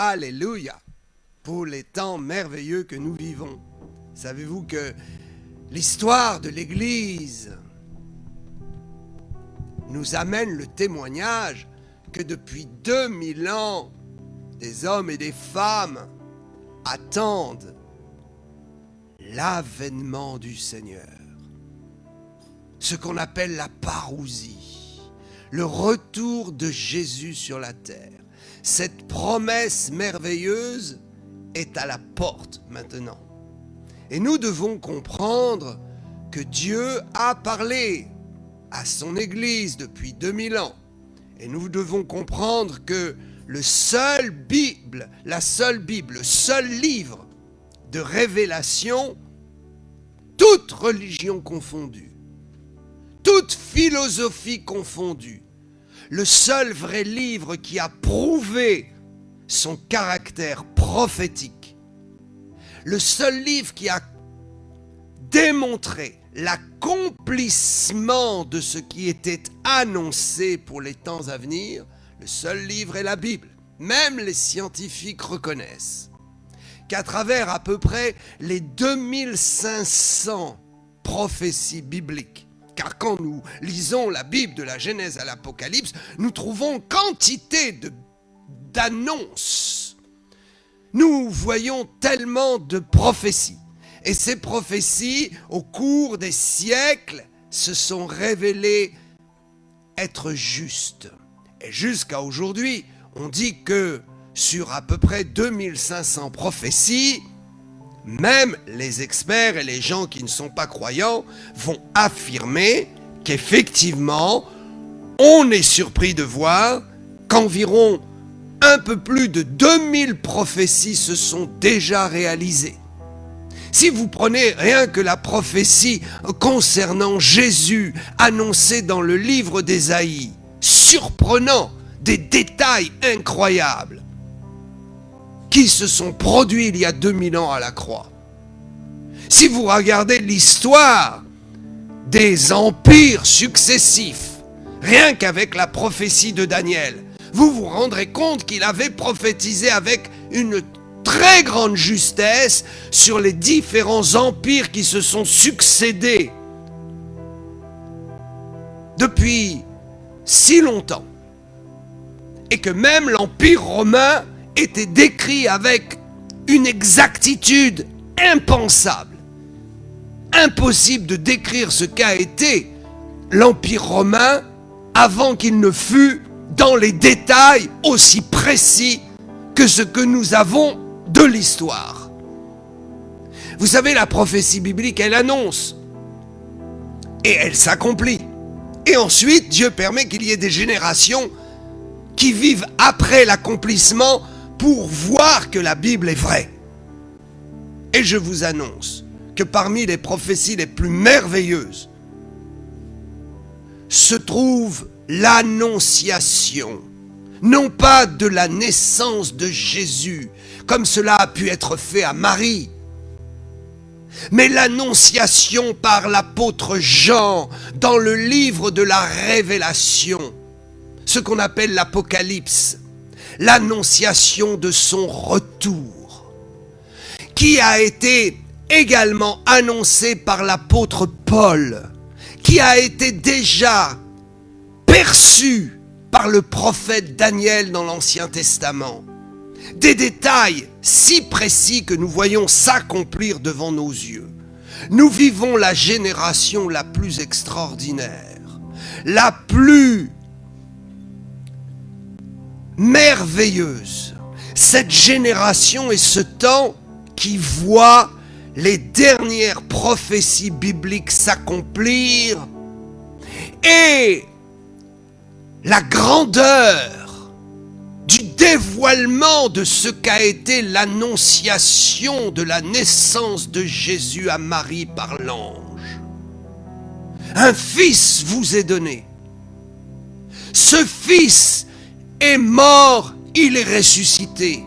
Alléluia, pour les temps merveilleux que nous vivons. Savez-vous que l'histoire de l'Église nous amène le témoignage que depuis 2000 ans, des hommes et des femmes attendent l'avènement du Seigneur. Ce qu'on appelle la parousie, le retour de Jésus sur la terre. Cette promesse merveilleuse est à la porte maintenant. Et nous devons comprendre que Dieu a parlé à son Église depuis 2000 ans. Et nous devons comprendre que le seul livre de révélation, toute religion confondue, toute philosophie confondue, le seul vrai livre qui a prouvé son caractère prophétique, le seul livre qui a démontré l'accomplissement de ce qui était annoncé pour les temps à venir, le seul livre est la Bible. Même les scientifiques reconnaissent qu'à travers à peu près les 2500 prophéties bibliques, car quand nous lisons la Bible de la Genèse à l'Apocalypse, nous trouvons quantité d'annonces. Nous voyons tellement de prophéties. Et ces prophéties, au cours des siècles, se sont révélées être justes. Et jusqu'à aujourd'hui, on dit que sur à peu près 2500 prophéties, même les experts et les gens qui ne sont pas croyants vont affirmer qu'effectivement, on est surpris de voir qu'environ un peu plus de 2000 prophéties se sont déjà réalisées. Si vous prenez rien que la prophétie concernant Jésus annoncée dans le livre d'Ésaïe, surprenant, des détails incroyables qui se sont produits il y a 2000 ans à la croix. Si vous regardez l'histoire des empires successifs, rien qu'avec la prophétie de Daniel, vous vous rendrez compte qu'il avait prophétisé avec une très grande justesse sur les différents empires qui se sont succédés depuis si longtemps. Et que même l'Empire romain était décrit avec une exactitude impensable. Impossible de décrire ce qu'a été l'Empire romain avant qu'il ne fût dans les détails aussi précis que ce que nous avons de l'histoire. Vous savez, la prophétie biblique, elle annonce et elle s'accomplit. Et ensuite, Dieu permet qu'il y ait des générations qui vivent après l'accomplissement pour voir que la Bible est vraie. Et je vous annonce que parmi les prophéties les plus merveilleuses se trouve l'annonciation, non pas de la naissance de Jésus, comme cela a pu être fait à Marie, mais l'annonciation par l'apôtre Jean dans le livre de la Révélation, ce qu'on appelle l'Apocalypse, l'annonciation de son retour, qui a été également annoncé par l'apôtre Paul, qui a été déjà perçu par le prophète Daniel dans l'Ancien Testament. Des détails si précis que nous voyons s'accomplir devant nos yeux. Nous vivons la génération la plus extraordinaire, la plus merveilleuse. Cette génération est ce temps qui voit les dernières prophéties bibliques s'accomplir et la grandeur du dévoilement de ce qu'a été l'annonciation de la naissance de Jésus à Marie par l'ange. Un fils vous est donné. Ce fils est mort, il est ressuscité.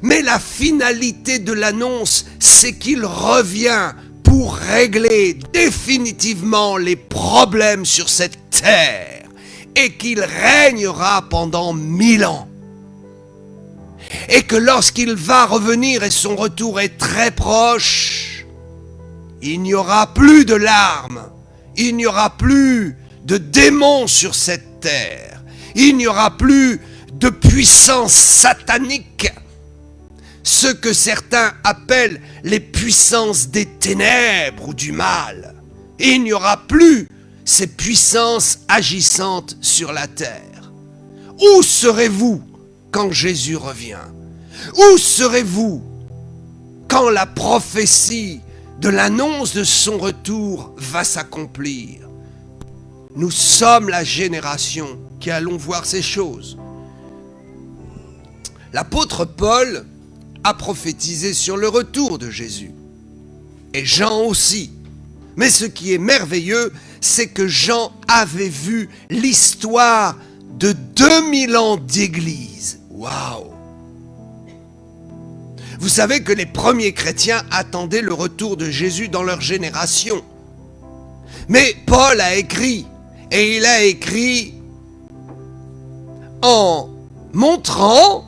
Mais la finalité de l'annonce, c'est qu'il revient pour régler définitivement les problèmes sur cette terre et qu'il régnera pendant 1000 ans. et que lorsqu'il va revenir et son retour est très proche, il n'y aura plus de larmes, il n'y aura plus de démons sur cette terre, il n'y aura plus de puissance satanique, ce que certains appellent les puissances des ténèbres ou du mal. Il n'y aura plus ces puissances agissantes sur la terre. Où serez-vous quand Jésus revient? Où serez-vous quand la prophétie de l'annonce de son retour va s'accomplir? Nous sommes la génération qui allons voir ces choses. L'apôtre Paul a prophétisé sur le retour de Jésus. Et Jean aussi. Mais ce qui est merveilleux, c'est que Jean avait vu l'histoire de 2000 ans d'église. Waouh! Vous savez que les premiers chrétiens attendaient le retour de Jésus dans leur génération. Mais Paul a écrit, et il a écrit en montrant,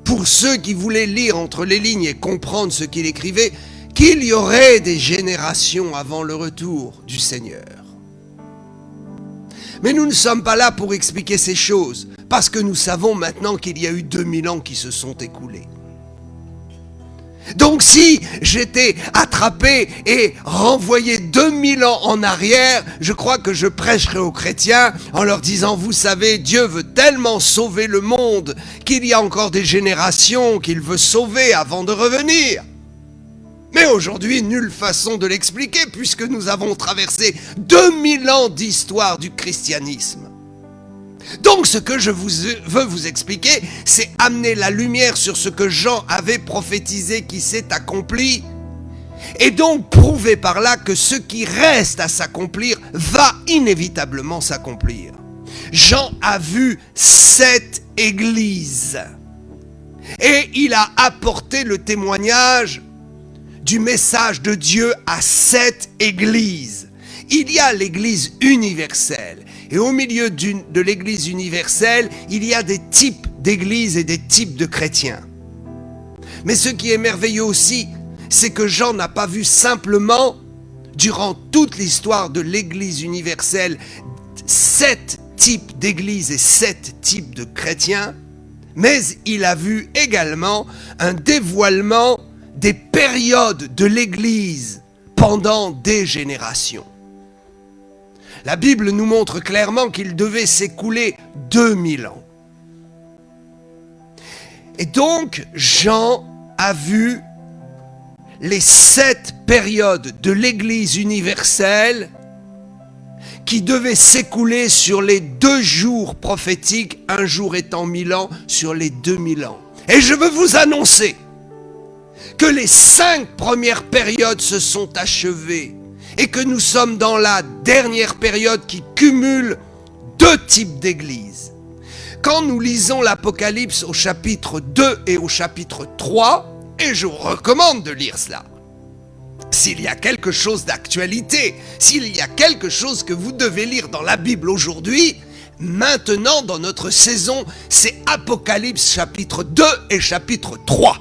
pour ceux qui voulaient lire entre les lignes et comprendre ce qu'il écrivait, qu'il y aurait des générations avant le retour du Seigneur. Mais nous ne sommes pas là pour expliquer ces choses, parce que nous savons maintenant qu'il y a eu 2000 ans qui se sont écoulés. Donc si j'étais attrapé et renvoyé 2000 ans en arrière, je crois que je prêcherais aux chrétiens en leur disant, vous savez, Dieu veut tellement sauver le monde qu'il y a encore des générations qu'il veut sauver avant de revenir. Mais aujourd'hui, nulle façon de l'expliquer puisque nous avons traversé 2000 ans d'histoire du christianisme. Donc ce que je veux vous expliquer, c'est amener la lumière sur ce que Jean avait prophétisé qui s'est accompli, et donc prouver par là que ce qui reste à s'accomplir va inévitablement s'accomplir. Jean a vu 7 églises, et il a apporté le témoignage du message de Dieu à 7 églises. Il y a l'église universelle. Et au milieu de l'église universelle, il y a des types d'églises et des types de chrétiens. Mais ce qui est merveilleux aussi, c'est que Jean n'a pas vu simplement, durant toute l'histoire de l'église universelle, 7 types d'églises et 7 types de chrétiens, mais il a vu également un dévoilement des périodes de l'église pendant des générations. La Bible nous montre clairement qu'il devait s'écouler 2000 ans. Et donc, Jean a vu les 7 périodes de l'Église universelle qui devaient s'écouler sur les 2 jours prophétiques, un jour étant 1000 ans, sur les 2000 ans. Et je veux vous annoncer que les 5 premières périodes se sont achevées et que nous sommes dans la dernière période qui cumule 2 types d'églises. Quand nous lisons l'Apocalypse au chapitre 2 et au chapitre 3, et je vous recommande de lire cela, s'il y a quelque chose d'actualité, s'il y a quelque chose que vous devez lire dans la Bible aujourd'hui, maintenant dans notre saison, c'est Apocalypse chapitre 2 et chapitre 3.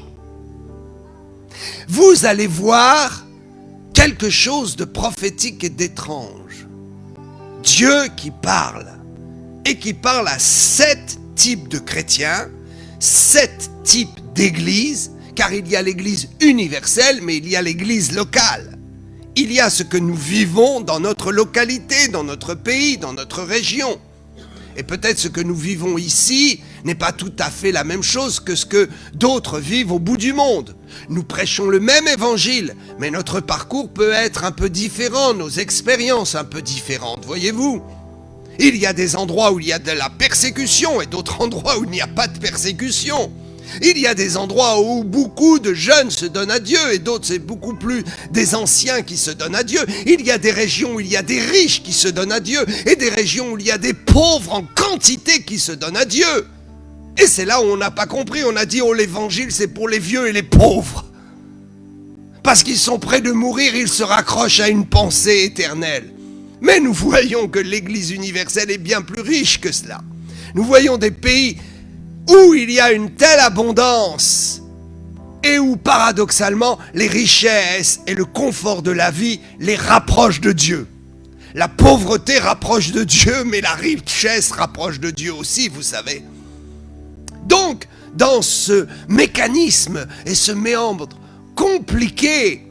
Vous allez voir quelque chose de prophétique et d'étrange. Dieu qui parle, et qui parle à 7 types de chrétiens, 7 types d'églises, car il y a l'église universelle, mais il y a l'église locale. Il y a ce que nous vivons dans notre localité, dans notre pays, dans notre région. Et peut-être ce que nous vivons ici n'est pas tout à fait la même chose que ce que d'autres vivent au bout du monde. Nous prêchons le même évangile, mais notre parcours peut être un peu différent, nos expériences un peu différentes, voyez-vous. Il y a des endroits où il y a de la persécution et d'autres endroits où il n'y a pas de persécution. Il y a des endroits où beaucoup de jeunes se donnent à Dieu et d'autres c'est beaucoup plus des anciens qui se donnent à Dieu. Il y a des régions où il y a des riches qui se donnent à Dieu et des régions où il y a des pauvres en quantité qui se donnent à Dieu. Et c'est là où on n'a pas compris, on a dit oh l'évangile c'est pour les vieux et les pauvres. Parce qu'ils sont près de mourir, ils se raccrochent à une pensée éternelle. Mais nous voyons que l'Église universelle est bien plus riche que cela. Nous voyons des pays où il y a une telle abondance et où paradoxalement les richesses et le confort de la vie les rapprochent de Dieu. La pauvreté rapproche de Dieu, mais la richesse rapproche de Dieu aussi, vous savez. Donc, dans ce mécanisme et ce méandre compliqué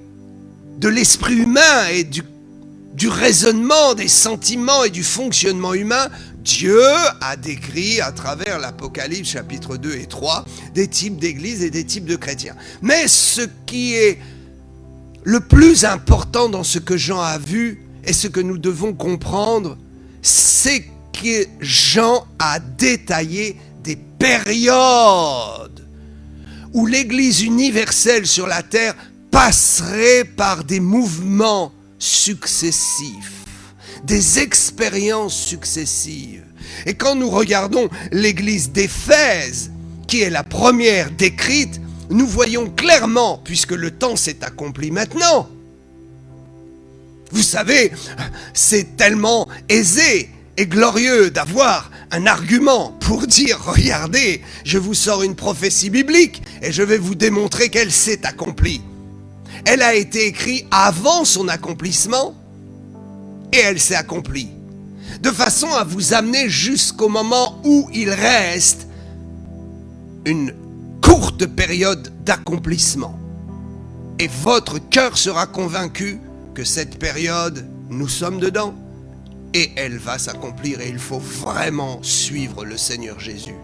de l'esprit humain et du raisonnement, des sentiments et du fonctionnement humain, Dieu a décrit à travers l'Apocalypse chapitre 2 et 3 des types d'églises et des types de chrétiens. Mais ce qui est le plus important dans ce que Jean a vu et ce que nous devons comprendre, c'est que Jean a détaillé des périodes où l'Église universelle sur la terre passerait par des mouvements successifs, des expériences successives. Et quand nous regardons l'Église d'Éphèse, qui est la première décrite, nous voyons clairement, puisque le temps s'est accompli maintenant. Vous savez, c'est tellement aisé et glorieux d'avoir un argument pour dire, regardez, je vous sors une prophétie biblique et je vais vous démontrer qu'elle s'est accomplie. Elle a été écrite avant son accomplissement et elle s'est accomplie. De façon à vous amener jusqu'au moment où il reste une courte période d'accomplissement. Et votre cœur sera convaincu que cette période, nous sommes dedans. Et elle va s'accomplir et il faut vraiment suivre le Seigneur Jésus.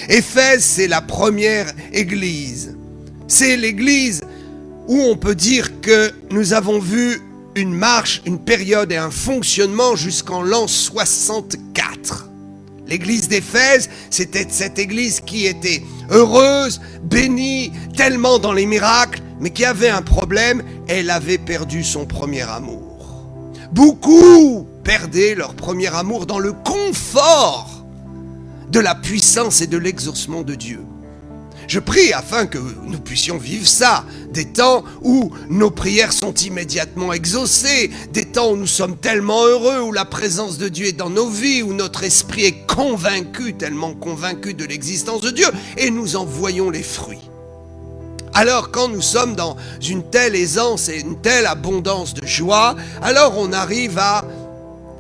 Éphèse, c'est la première église. C'est l'église où on peut dire que nous avons vu une marche, une période et un fonctionnement jusqu'en l'an 64. L'église d'Éphèse, c'était cette église qui était heureuse, bénie, tellement dans les miracles, mais qui avait un problème, elle avait perdu son premier amour. Beaucoup perdaient leur premier amour dans le confort de la puissance et de l'exaucement de Dieu. Je prie afin que nous puissions vivre ça, des temps où nos prières sont immédiatement exaucées, des temps où nous sommes tellement heureux, où la présence de Dieu est dans nos vies, où notre esprit est convaincu, tellement convaincu de l'existence de Dieu, et nous en voyons les fruits. Alors quand nous sommes dans une telle aisance et une telle abondance de joie, alors on arrive à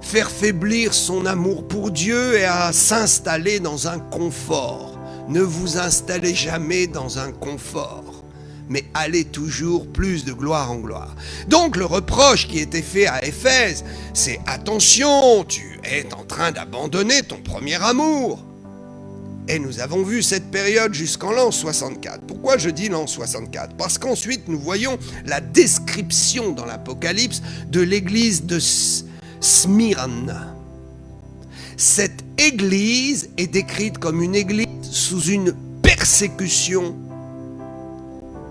faire faiblir son amour pour Dieu et à s'installer dans un confort. Ne vous installez jamais dans un confort, mais allez toujours plus de gloire en gloire. Donc le reproche qui était fait à Éphèse, c'est attention, tu es en train d'abandonner ton premier amour. Et nous avons vu cette période jusqu'en l'an 64. Pourquoi je dis l'an 64 ? Parce qu'ensuite nous voyons la description dans l'Apocalypse de l'église de Smyrne. Cette église est décrite comme une église sous une persécution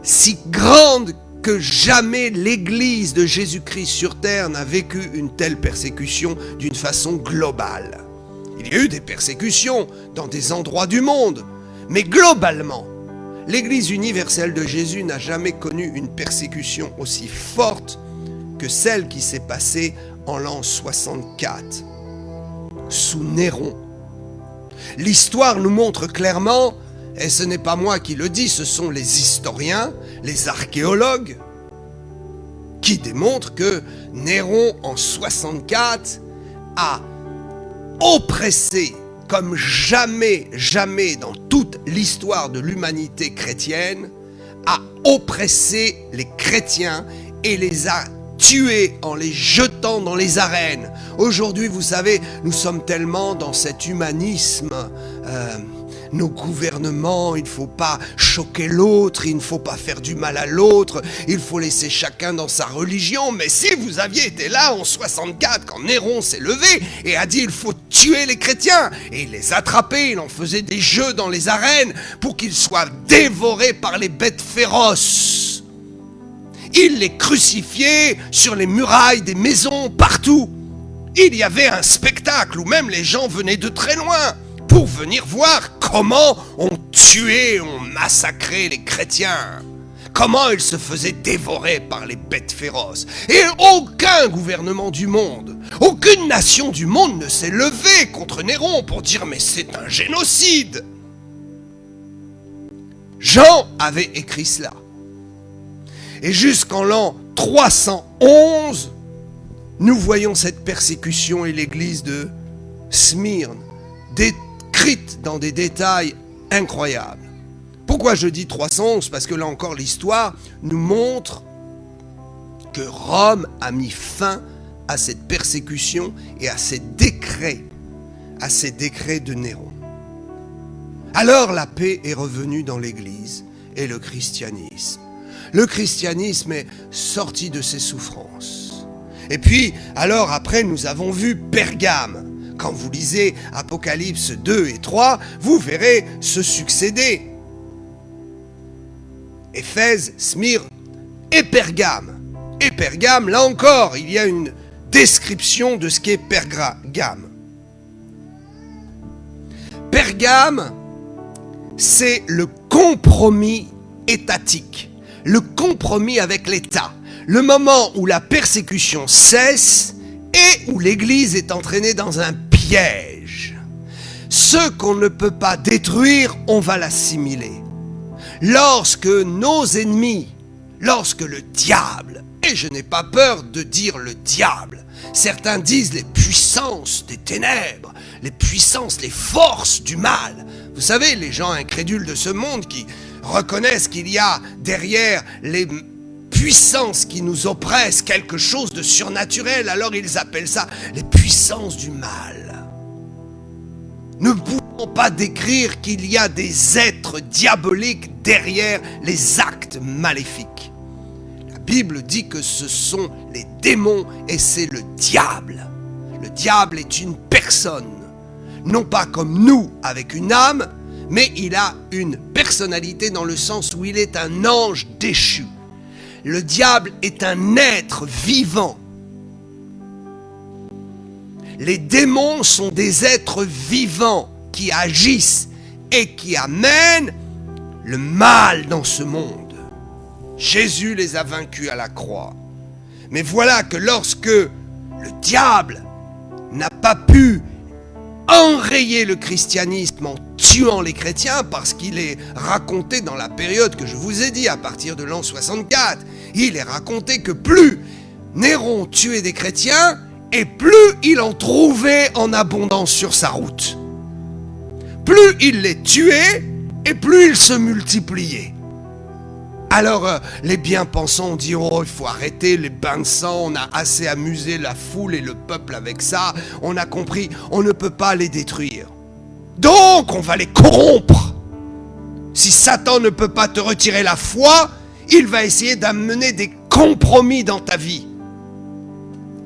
si grande que jamais l'église de Jésus-Christ sur terre n'a vécu une telle persécution d'une façon globale. Il y a eu des persécutions dans des endroits du monde, mais globalement, l'église universelle de Jésus n'a jamais connu une persécution aussi forte que celle qui s'est passée en l'an 64. Sous Néron. L'histoire nous montre clairement, et ce n'est pas moi qui le dis, ce sont les historiens, les archéologues, qui démontrent que Néron en 64 a oppressé comme jamais dans toute l'histoire de l'humanité chrétienne, a oppressé les chrétiens et les a tués en les jetant dans les arènes. Aujourd'hui, vous savez, nous sommes tellement dans cet humanisme, nos gouvernements, il ne faut pas choquer l'autre, il ne faut pas faire du mal à l'autre, il faut laisser chacun dans sa religion. Mais si vous aviez été là en 64, quand Néron s'est levé et a dit il faut tuer les chrétiens, et il les attrapait, il en faisait des jeux dans les arènes pour qu'ils soient dévorés par les bêtes féroces. Il les crucifiait sur les murailles des maisons, partout. Il y avait un spectacle où même les gens venaient de très loin pour venir voir comment on tuait, on massacrait les chrétiens. Comment ils se faisaient dévorer par les bêtes féroces. Et aucun gouvernement du monde, aucune nation du monde ne s'est levée contre Néron pour dire mais c'est un génocide. Jean avait écrit cela. Et jusqu'en l'an 311, nous voyons cette persécution et l'église de Smyrne décrite dans des détails incroyables. Pourquoi je dis 311? Parce que là encore, l'histoire nous montre que Rome a mis fin à cette persécution et à ces décrets de Néron. Alors la paix est revenue dans l'Église et le christianisme. Le christianisme est sorti de ses souffrances. Et puis, alors après, nous avons vu Pergame. Quand vous lisez Apocalypse 2 et 3, vous verrez se succéder Éphèse, Smyrne et Pergame. Et Pergame, là encore, il y a une description de ce qu'est Pergame. Pergame, c'est le compromis étatique, le compromis avec l'État, le moment où la persécution cesse et où l'Église est entraînée dans un piège. Ce qu'on ne peut pas détruire, on va l'assimiler. Lorsque nos ennemis, lorsque le diable, et je n'ai pas peur de dire le diable, certains disent les puissances des ténèbres, les puissances, les forces du mal. Vous savez, les gens incrédules de ce monde qui reconnaissent qu'il y a derrière les puissances qui nous oppressent quelque chose de surnaturel, alors ils appellent ça les puissances du mal. Ne pouvons pas décrire qu'il y a des êtres diaboliques derrière les actes maléfiques. La Bible dit que ce sont les démons et c'est le diable. Le diable est une personne, non pas comme nous avec une âme, mais il a une personnalité dans le sens où il est un ange déchu. Le diable est un être vivant. Les démons sont des êtres vivants qui agissent et qui amènent le mal dans ce monde. Jésus les a vaincus à la croix. Mais voilà que lorsque le diable n'a pas pu enrayer le christianisme en tuant les chrétiens, parce qu'il est raconté dans la période que je vous ai dit, à partir de l'an 64, il est raconté que plus Néron tuait des chrétiens, et plus il en trouvait en abondance sur sa route. Plus il les tuait, et plus ils se multipliaient. Alors les bien-pensants ont dit « Oh, il faut arrêter les bains de sang, on a assez amusé la foule et le peuple avec ça, on a compris, on ne peut pas les détruire. Donc on va les corrompre. Si Satan ne peut pas te retirer la foi, il va essayer d'amener des compromis dans ta vie. »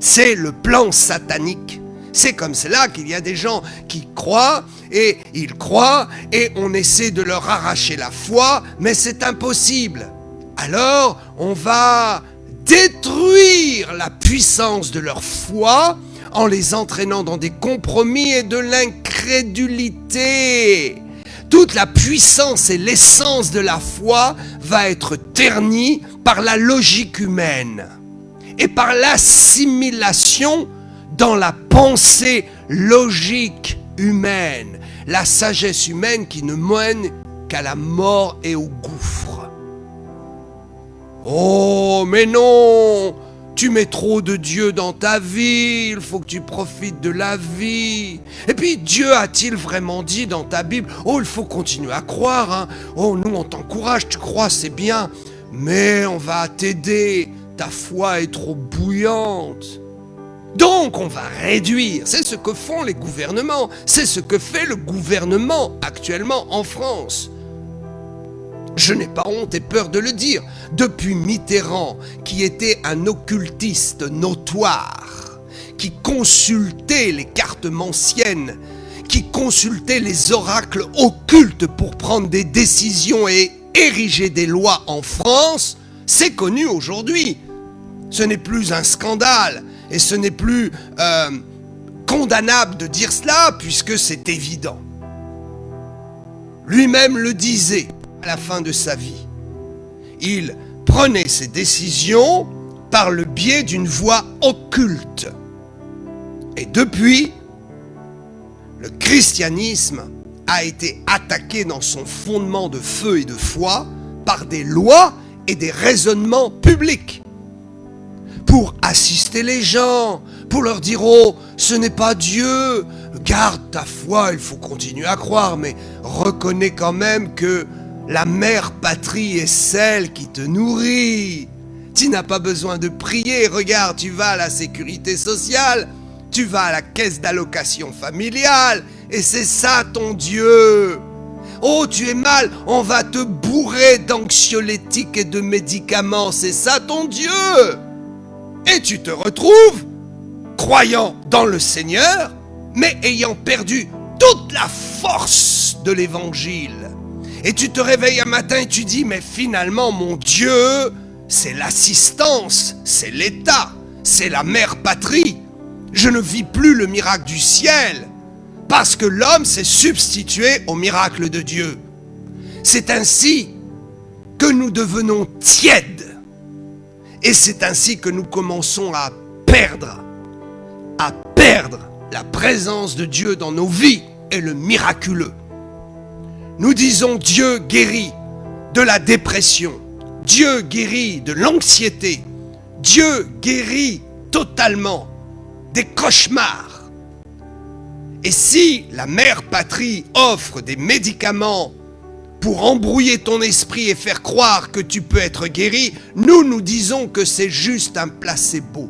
C'est le plan satanique. C'est comme cela qu'il y a des gens qui croient et ils croient et on essaie de leur arracher la foi, mais c'est impossible. Alors, on va détruire la puissance de leur foi en les entraînant dans des compromis et de l'incrédulité. Toute la puissance et l'essence de la foi va être ternie par la logique humaine et par l'assimilation dans la pensée logique humaine, la sagesse humaine qui ne mène qu'à la mort et au gouffre. Oh, mais non, tu mets trop de Dieu dans ta vie, il faut que tu profites de la vie. Et puis, Dieu a-t-il vraiment dit dans ta Bible, oh, il faut continuer à croire, hein. Oh, nous, on t'encourage, tu crois, c'est bien, mais on va t'aider, ta foi est trop bouillante. Donc, on va réduire. C'est ce que font les gouvernements. C'est ce que fait le gouvernement actuellement en France. Je n'ai pas honte et peur de le dire. Depuis Mitterrand, qui était un occultiste notoire, qui consultait les cartes manciennes, qui consultait les oracles occultes pour prendre des décisions et ériger des lois en France, c'est connu aujourd'hui. Ce n'est plus un scandale. Et ce n'est plus condamnable de dire cela, puisque c'est évident. Lui-même le disait à la fin de sa vie. Il prenait ses décisions par le biais d'une voie occulte. Et depuis, le christianisme a été attaqué dans son fondement de feu et de foi par des lois et des raisonnements publics. Pour assister les gens, pour leur dire « Oh, ce n'est pas Dieu, garde ta foi, il faut continuer à croire, mais reconnais quand même que la mère patrie est celle qui te nourrit. Tu n'as pas besoin de prier, regarde, tu vas à la sécurité sociale, tu vas à la caisse d'allocation familiale, et c'est ça ton Dieu. Oh, tu es mal, on va te bourrer d'anxiolytiques et de médicaments, c'est ça ton Dieu. Et tu te retrouves croyant dans le Seigneur, mais ayant perdu toute la force de l'évangile. Et tu te réveilles un matin et tu dis, mais finalement mon Dieu, c'est l'assistance, c'est l'État, c'est la mère patrie. Je ne vis plus le miracle du ciel, parce que l'homme s'est substitué au miracle de Dieu. C'est ainsi que nous devenons tièdes. Et c'est ainsi que nous commençons à perdre la présence de Dieu dans nos vies et le miraculeux. Nous disons Dieu guérit de la dépression, Dieu guérit de l'anxiété, Dieu guérit totalement des cauchemars. Et si la mère patrie offre des médicaments pour embrouiller ton esprit et faire croire que tu peux être guéri, nous disons que c'est juste un placebo,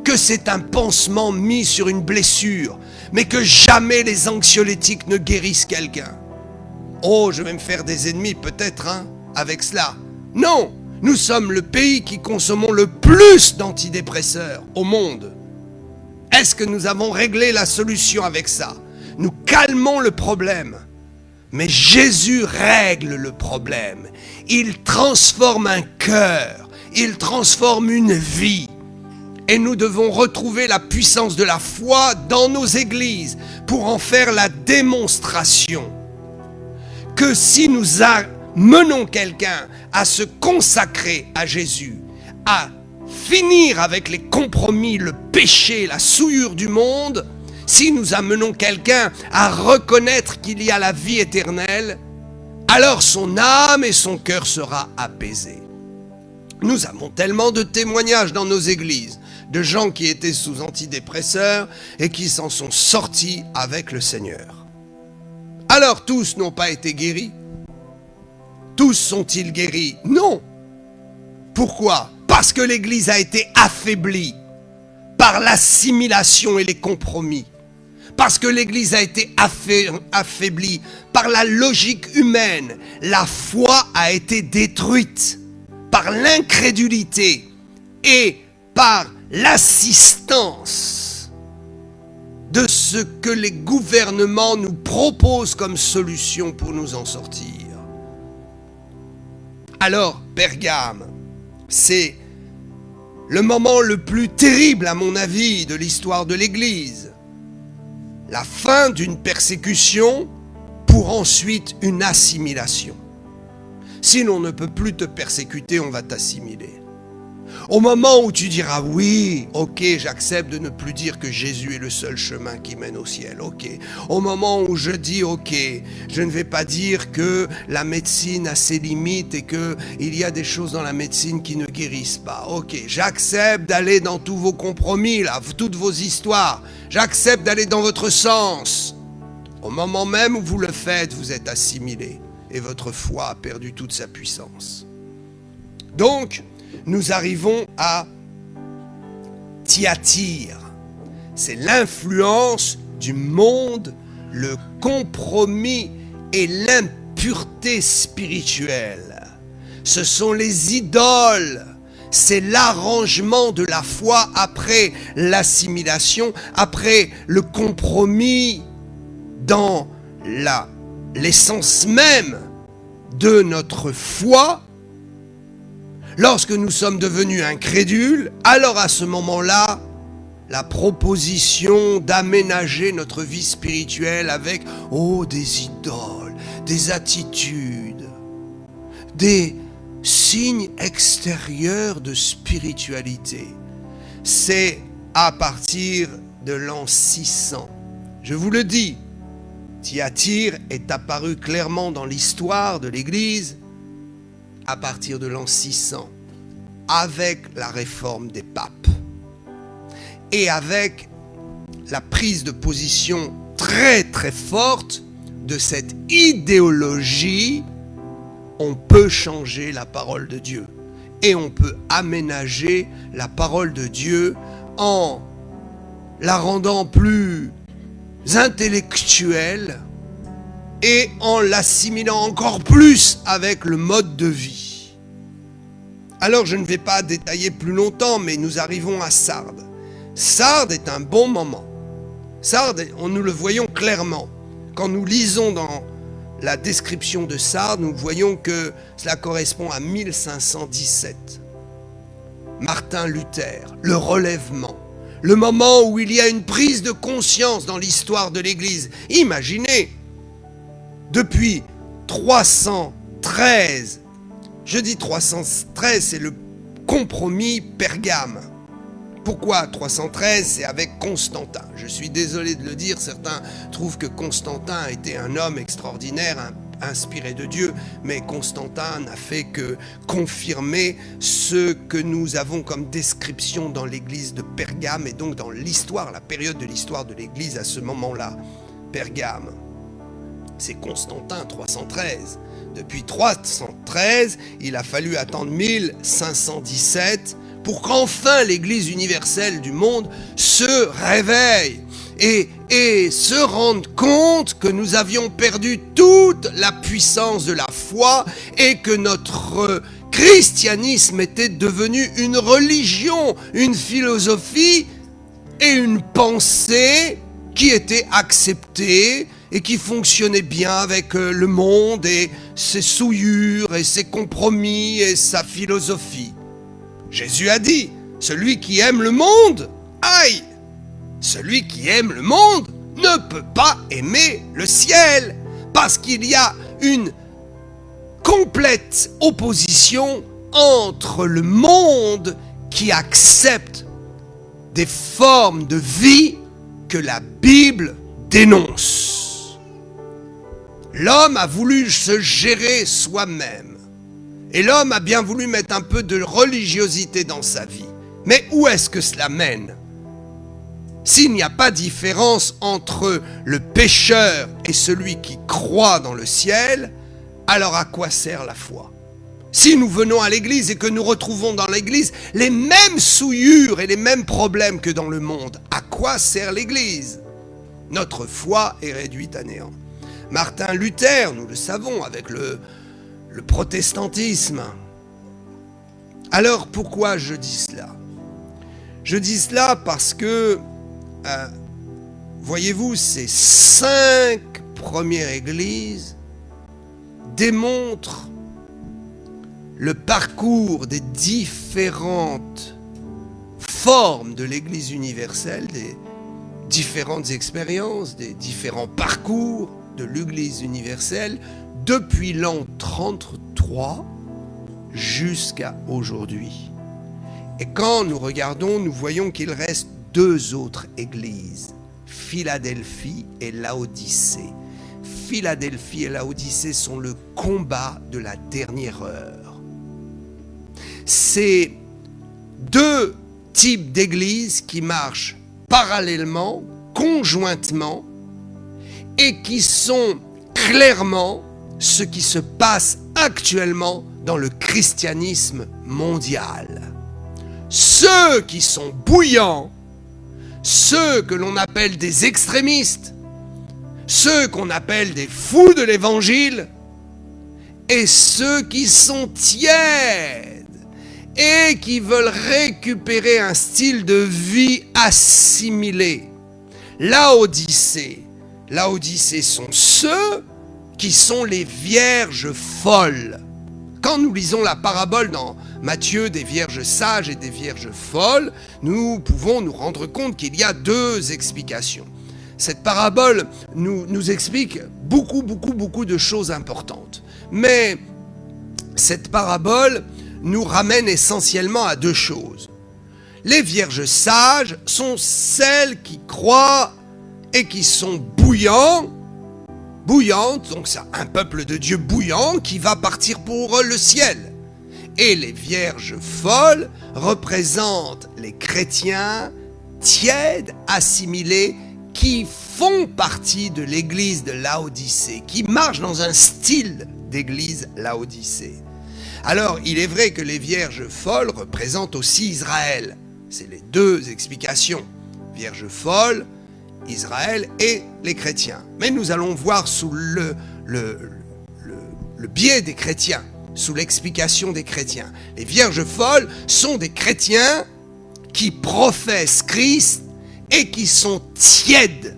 que c'est un pansement mis sur une blessure, mais que jamais les anxiolytiques ne guérissent quelqu'un. Oh, je vais me faire des ennemis peut-être, avec cela. Non, nous sommes le pays qui consommons le plus d'antidépresseurs au monde. Est-ce que nous avons réglé la solution avec ça? Nous calmons le problème. Mais Jésus règle le problème. Il transforme un cœur. Il transforme une vie. Et nous devons retrouver la puissance de la foi dans nos églises pour en faire la démonstration. Que si nous amenons quelqu'un à se consacrer à Jésus, à finir avec les compromis, le péché, la souillure du monde, si nous amenons quelqu'un à reconnaître qu'il y a la vie éternelle, alors son âme et son cœur sera apaisés. Nous avons tellement de témoignages dans nos églises, de gens qui étaient sous antidépresseurs et qui s'en sont sortis avec le Seigneur. Alors tous n'ont pas été guéris? Tous sont-ils guéris? Non. Pourquoi? Parce que l'Église a été affaiblie par l'assimilation et les compromis. Parce que l'Église a été affaiblie par la logique humaine. La foi a été détruite par l'incrédulité et par l'assistance de ce que les gouvernements nous proposent comme solution pour nous en sortir. Alors, Pergame, c'est le moment le plus terrible, à mon avis, de l'histoire de l'Église. La fin d'une persécution pour ensuite une assimilation. Si l'on ne peut plus te persécuter, on va t'assimiler. Au moment où tu diras oui, ok, j'accepte de ne plus dire que Jésus est le seul chemin qui mène au ciel, ok. Au moment où je dis ok, je ne vais pas dire que la médecine a ses limites et qu'il y a des choses dans la médecine qui ne guérissent pas, ok. J'accepte d'aller dans tous vos compromis, là, toutes vos histoires. J'accepte d'aller dans votre sens. Au moment même où vous le faites, vous êtes assimilé et votre foi a perdu toute sa puissance. Donc, nous arrivons à Thyatire. C'est l'influence du monde, le compromis et l'impureté spirituelle. Ce sont les idoles. C'est l'arrangement de la foi après l'assimilation, après le compromis dans l'essence même de notre foi. Lorsque nous sommes devenus incrédules, alors à ce moment-là, la proposition d'aménager notre vie spirituelle avec des idoles, des attitudes, des signes extérieurs de spiritualité, c'est à partir de l'an 600. Je vous le dis, Thyatire est apparu clairement dans l'histoire de l'Église à partir de l'an 600, avec la réforme des papes et avec la prise de position très très forte de cette idéologie. On peut changer la parole de Dieu et on peut aménager la parole de Dieu en la rendant plus intellectuelle et en l'assimilant encore plus avec le mode de vie. Alors je ne vais pas détailler plus longtemps, mais nous arrivons à Sardes. Sardes est un bon moment. Sardes, nous le voyons clairement. Quand nous lisons dans la description de Sardes, nous voyons que cela correspond à 1517. Martin Luther, le relèvement, le moment où il y a une prise de conscience dans l'histoire de l'Église. Imaginez, depuis 313, je dis 313, c'est le compromis Pergame. Pourquoi 313? C'est avec Constantin. Je suis désolé de le dire, certains trouvent que Constantin était un homme extraordinaire, inspiré de Dieu, mais Constantin n'a fait que confirmer ce que nous avons comme description dans l'église de Pergame et donc dans l'histoire, la période de l'histoire de l'église à ce moment-là. Pergame, c'est Constantin, 313. Depuis 313, il a fallu attendre 1517 pour qu'enfin l'Église universelle du monde se réveille et se rende compte que nous avions perdu toute la puissance de la foi et que notre christianisme était devenu une religion, une philosophie et une pensée qui était acceptée et qui fonctionnait bien avec le monde et ses souillures et ses compromis et sa philosophie. Jésus a dit, celui qui aime le monde, aïe! Celui qui aime le monde ne peut pas aimer le ciel, parce qu'il y a une complète opposition entre le monde qui accepte des formes de vie que la Bible dénonce. L'homme a voulu se gérer soi-même. Et l'homme a bien voulu mettre un peu de religiosité dans sa vie. Mais où est-ce que cela mène? S'il n'y a pas de différence entre le pécheur et celui qui croit dans le ciel, alors à quoi sert la foi? Si nous venons à l'église et que nous retrouvons dans l'église les mêmes souillures et les mêmes problèmes que dans le monde, à quoi sert l'église? Notre foi est réduite à néant. Martin Luther, nous le savons, avec le protestantisme. Alors pourquoi je dis cela? Je dis cela parce que, voyez-vous, ces 5 premières églises démontrent le parcours des différentes formes de l'Église universelle, des différentes expériences, des différents parcours de l'Église universelle, depuis l'an 33 jusqu'à aujourd'hui. Et quand nous regardons, nous voyons qu'il reste 2 autres églises, Philadelphie et Laodicée. Philadelphie et Laodicée sont le combat de la dernière heure. C'est 2 types d'églises qui marchent parallèlement, conjointement, et qui sont clairement ce qui se passe actuellement dans le christianisme mondial. Ceux qui sont bouillants, ceux que l'on appelle des extrémistes, ceux qu'on appelle des fous de l'évangile, et ceux qui sont tièdes et qui veulent récupérer un style de vie assimilé. Laodicée sont ceux qui sont les vierges folles. Quand nous lisons la parabole dans Matthieu des vierges sages et des vierges folles, nous pouvons nous rendre compte qu'il y a 2 explications. Cette parabole nous explique beaucoup de choses importantes. Mais cette parabole nous ramène essentiellement à 2 choses. Les vierges sages sont celles qui croient et qui sont bouillants bouillante, donc c'est un peuple de Dieu bouillant qui va partir pour le ciel. Et les vierges folles représentent les chrétiens tièdes, assimilés, qui font partie de l'église de Laodicée, qui marchent dans un style d'église Laodicée. Alors, il est vrai que les vierges folles représentent aussi Israël. C'est les deux explications. Vierges folles, Israël et les chrétiens. Mais nous allons voir sous le biais des chrétiens, sous l'explication des chrétiens. Les vierges folles sont des chrétiens qui professent Christ et qui sont tièdes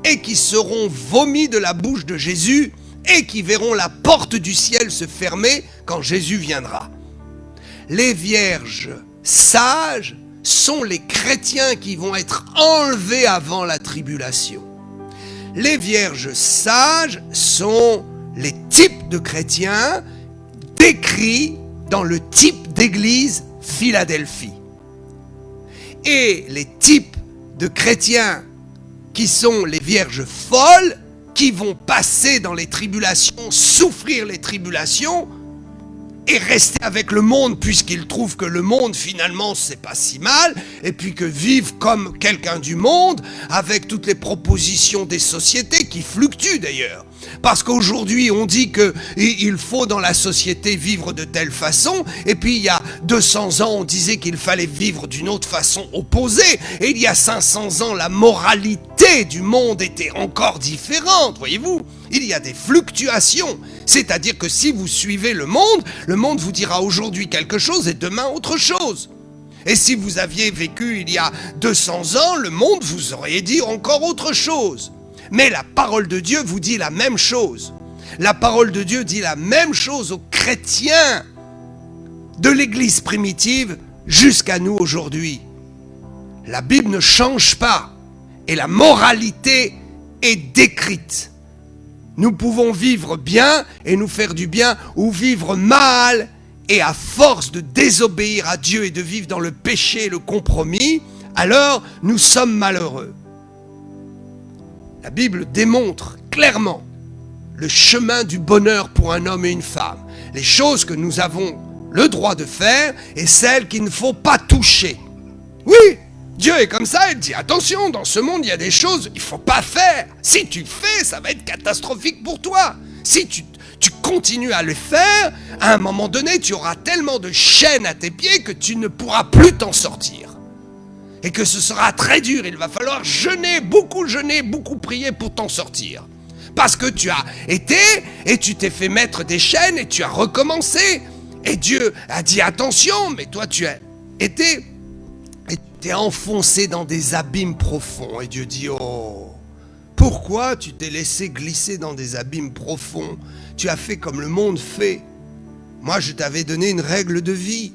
et qui seront vomis de la bouche de Jésus et qui verront la porte du ciel se fermer quand Jésus viendra. Les vierges sages sont les chrétiens qui vont être enlevés avant la tribulation. Les vierges sages sont les types de chrétiens décrits dans le type d'église Philadelphie. Et les types de chrétiens qui sont les vierges folles, qui vont passer dans les tribulations, souffrir les tribulations, et rester avec le monde puisqu'ils trouvent que le monde finalement c'est pas si mal, et puis que vivent comme quelqu'un du monde avec toutes les propositions des sociétés qui fluctuent d'ailleurs. Parce qu'aujourd'hui on dit qu'il faut dans la société vivre de telle façon, et puis il y a 200 ans on disait qu'il fallait vivre d'une autre façon opposée, et il y a 500 ans la moralité du monde était encore différente, voyez-vous. Il y a des fluctuations, c'est-à-dire que si vous suivez le monde vous dira aujourd'hui quelque chose et demain autre chose. Et si vous aviez vécu il y a 200 ans, le monde vous aurait dit encore autre chose. Mais la parole de Dieu vous dit la même chose. La parole de Dieu dit la même chose aux chrétiens de l'Église primitive jusqu'à nous aujourd'hui. La Bible ne change pas et la moralité est décrite. Nous pouvons vivre bien et nous faire du bien ou vivre mal et à force de désobéir à Dieu et de vivre dans le péché et le compromis, alors nous sommes malheureux. La Bible démontre clairement le chemin du bonheur pour un homme et une femme. Les choses que nous avons le droit de faire et celles qu'il ne faut pas toucher. Oui, Dieu est comme ça, il dit attention, dans ce monde il y a des choses qu'il ne faut pas faire. Si tu fais, ça va être catastrophique pour toi. Si tu continues à le faire, à un moment donné, tu auras tellement de chaînes à tes pieds que tu ne pourras plus t'en sortir. Et que ce sera très dur, il va falloir jeûner, beaucoup prier pour t'en sortir. Parce que tu as été et tu t'es fait mettre des chaînes et tu as recommencé. Et Dieu a dit attention, mais toi tu as été et tu t'es enfoncé dans des abîmes profonds. Et Dieu dit oh, pourquoi tu t'es laissé glisser dans des abîmes profonds? Tu as fait comme le monde fait. Moi je t'avais donné une règle de vie.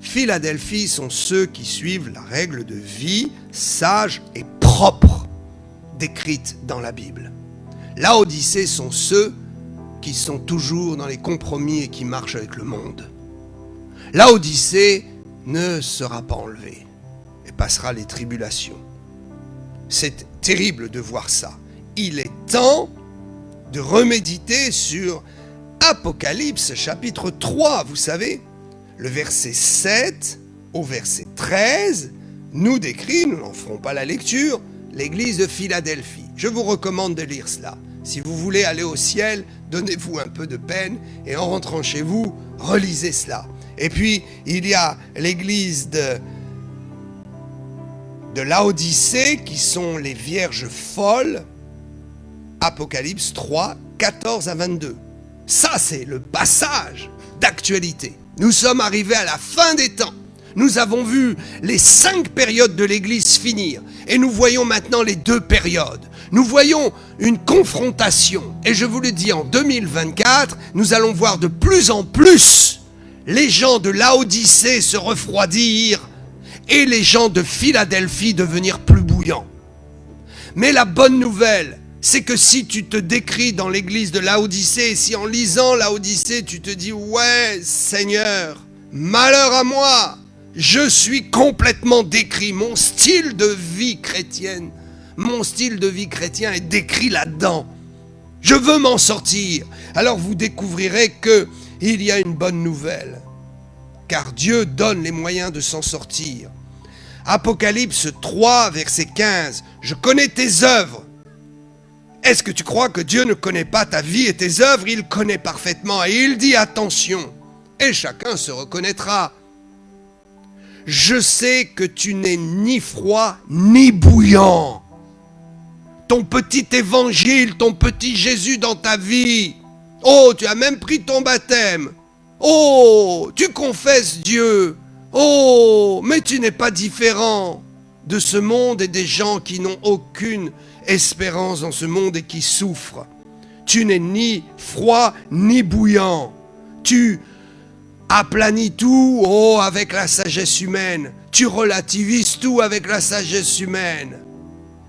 Philadelphie sont ceux qui suivent la règle de vie sage et propre décrite dans la Bible. Laodicée sont ceux qui sont toujours dans les compromis et qui marchent avec le monde. Laodicée ne sera pas enlevée et passera les tribulations. C'est terrible de voir ça. Il est temps de reméditer sur Apocalypse chapitre 3, vous savez. Le verset 7 au verset 13 nous décrit, nous n'en ferons pas la lecture, l'église de Philadelphie. Je vous recommande de lire cela. Si vous voulez aller au ciel, donnez-vous un peu de peine et en rentrant chez vous, relisez cela. Et puis, il y a l'église de Laodicée qui sont les vierges folles. Apocalypse 3, 14 à 22. Ça, c'est le passage d'actualité. Nous sommes arrivés à la fin des temps. Nous avons vu les 5 périodes de l'Église finir. Et nous voyons maintenant les 2 périodes. Nous voyons une confrontation. Et je vous le dis, en 2024, nous allons voir de plus en plus les gens de Laodicée se refroidir et les gens de Philadelphie devenir plus bouillants. Mais la bonne nouvelle, c'est que si tu te décris dans l'église de Laodicée, si en lisant Laodicée, tu te dis « Ouais, Seigneur, malheur à moi, je suis complètement décrit, mon style de vie chrétienne, mon style de vie chrétien est décrit là-dedans. Je veux m'en sortir. Alors vous découvrirez qu'il y a une bonne nouvelle. Car Dieu donne les moyens de s'en sortir. Apocalypse 3, verset 15. Je connais tes œuvres. Est-ce que tu crois que Dieu ne connaît pas ta vie et tes œuvres? Il connaît parfaitement et il dit attention. Et chacun se reconnaîtra. Je sais que tu n'es ni froid ni bouillant. Ton petit évangile, ton petit Jésus dans ta vie. Oh, tu as même pris ton baptême. Oh, tu confesses Dieu. Oh, mais tu n'es pas différent de ce monde et des gens qui n'ont aucune espérance dans ce monde et qui souffrent. Tu n'es ni froid ni bouillant. Tu aplanis tout, oh, avec la sagesse humaine. Tu relativises tout avec la sagesse humaine.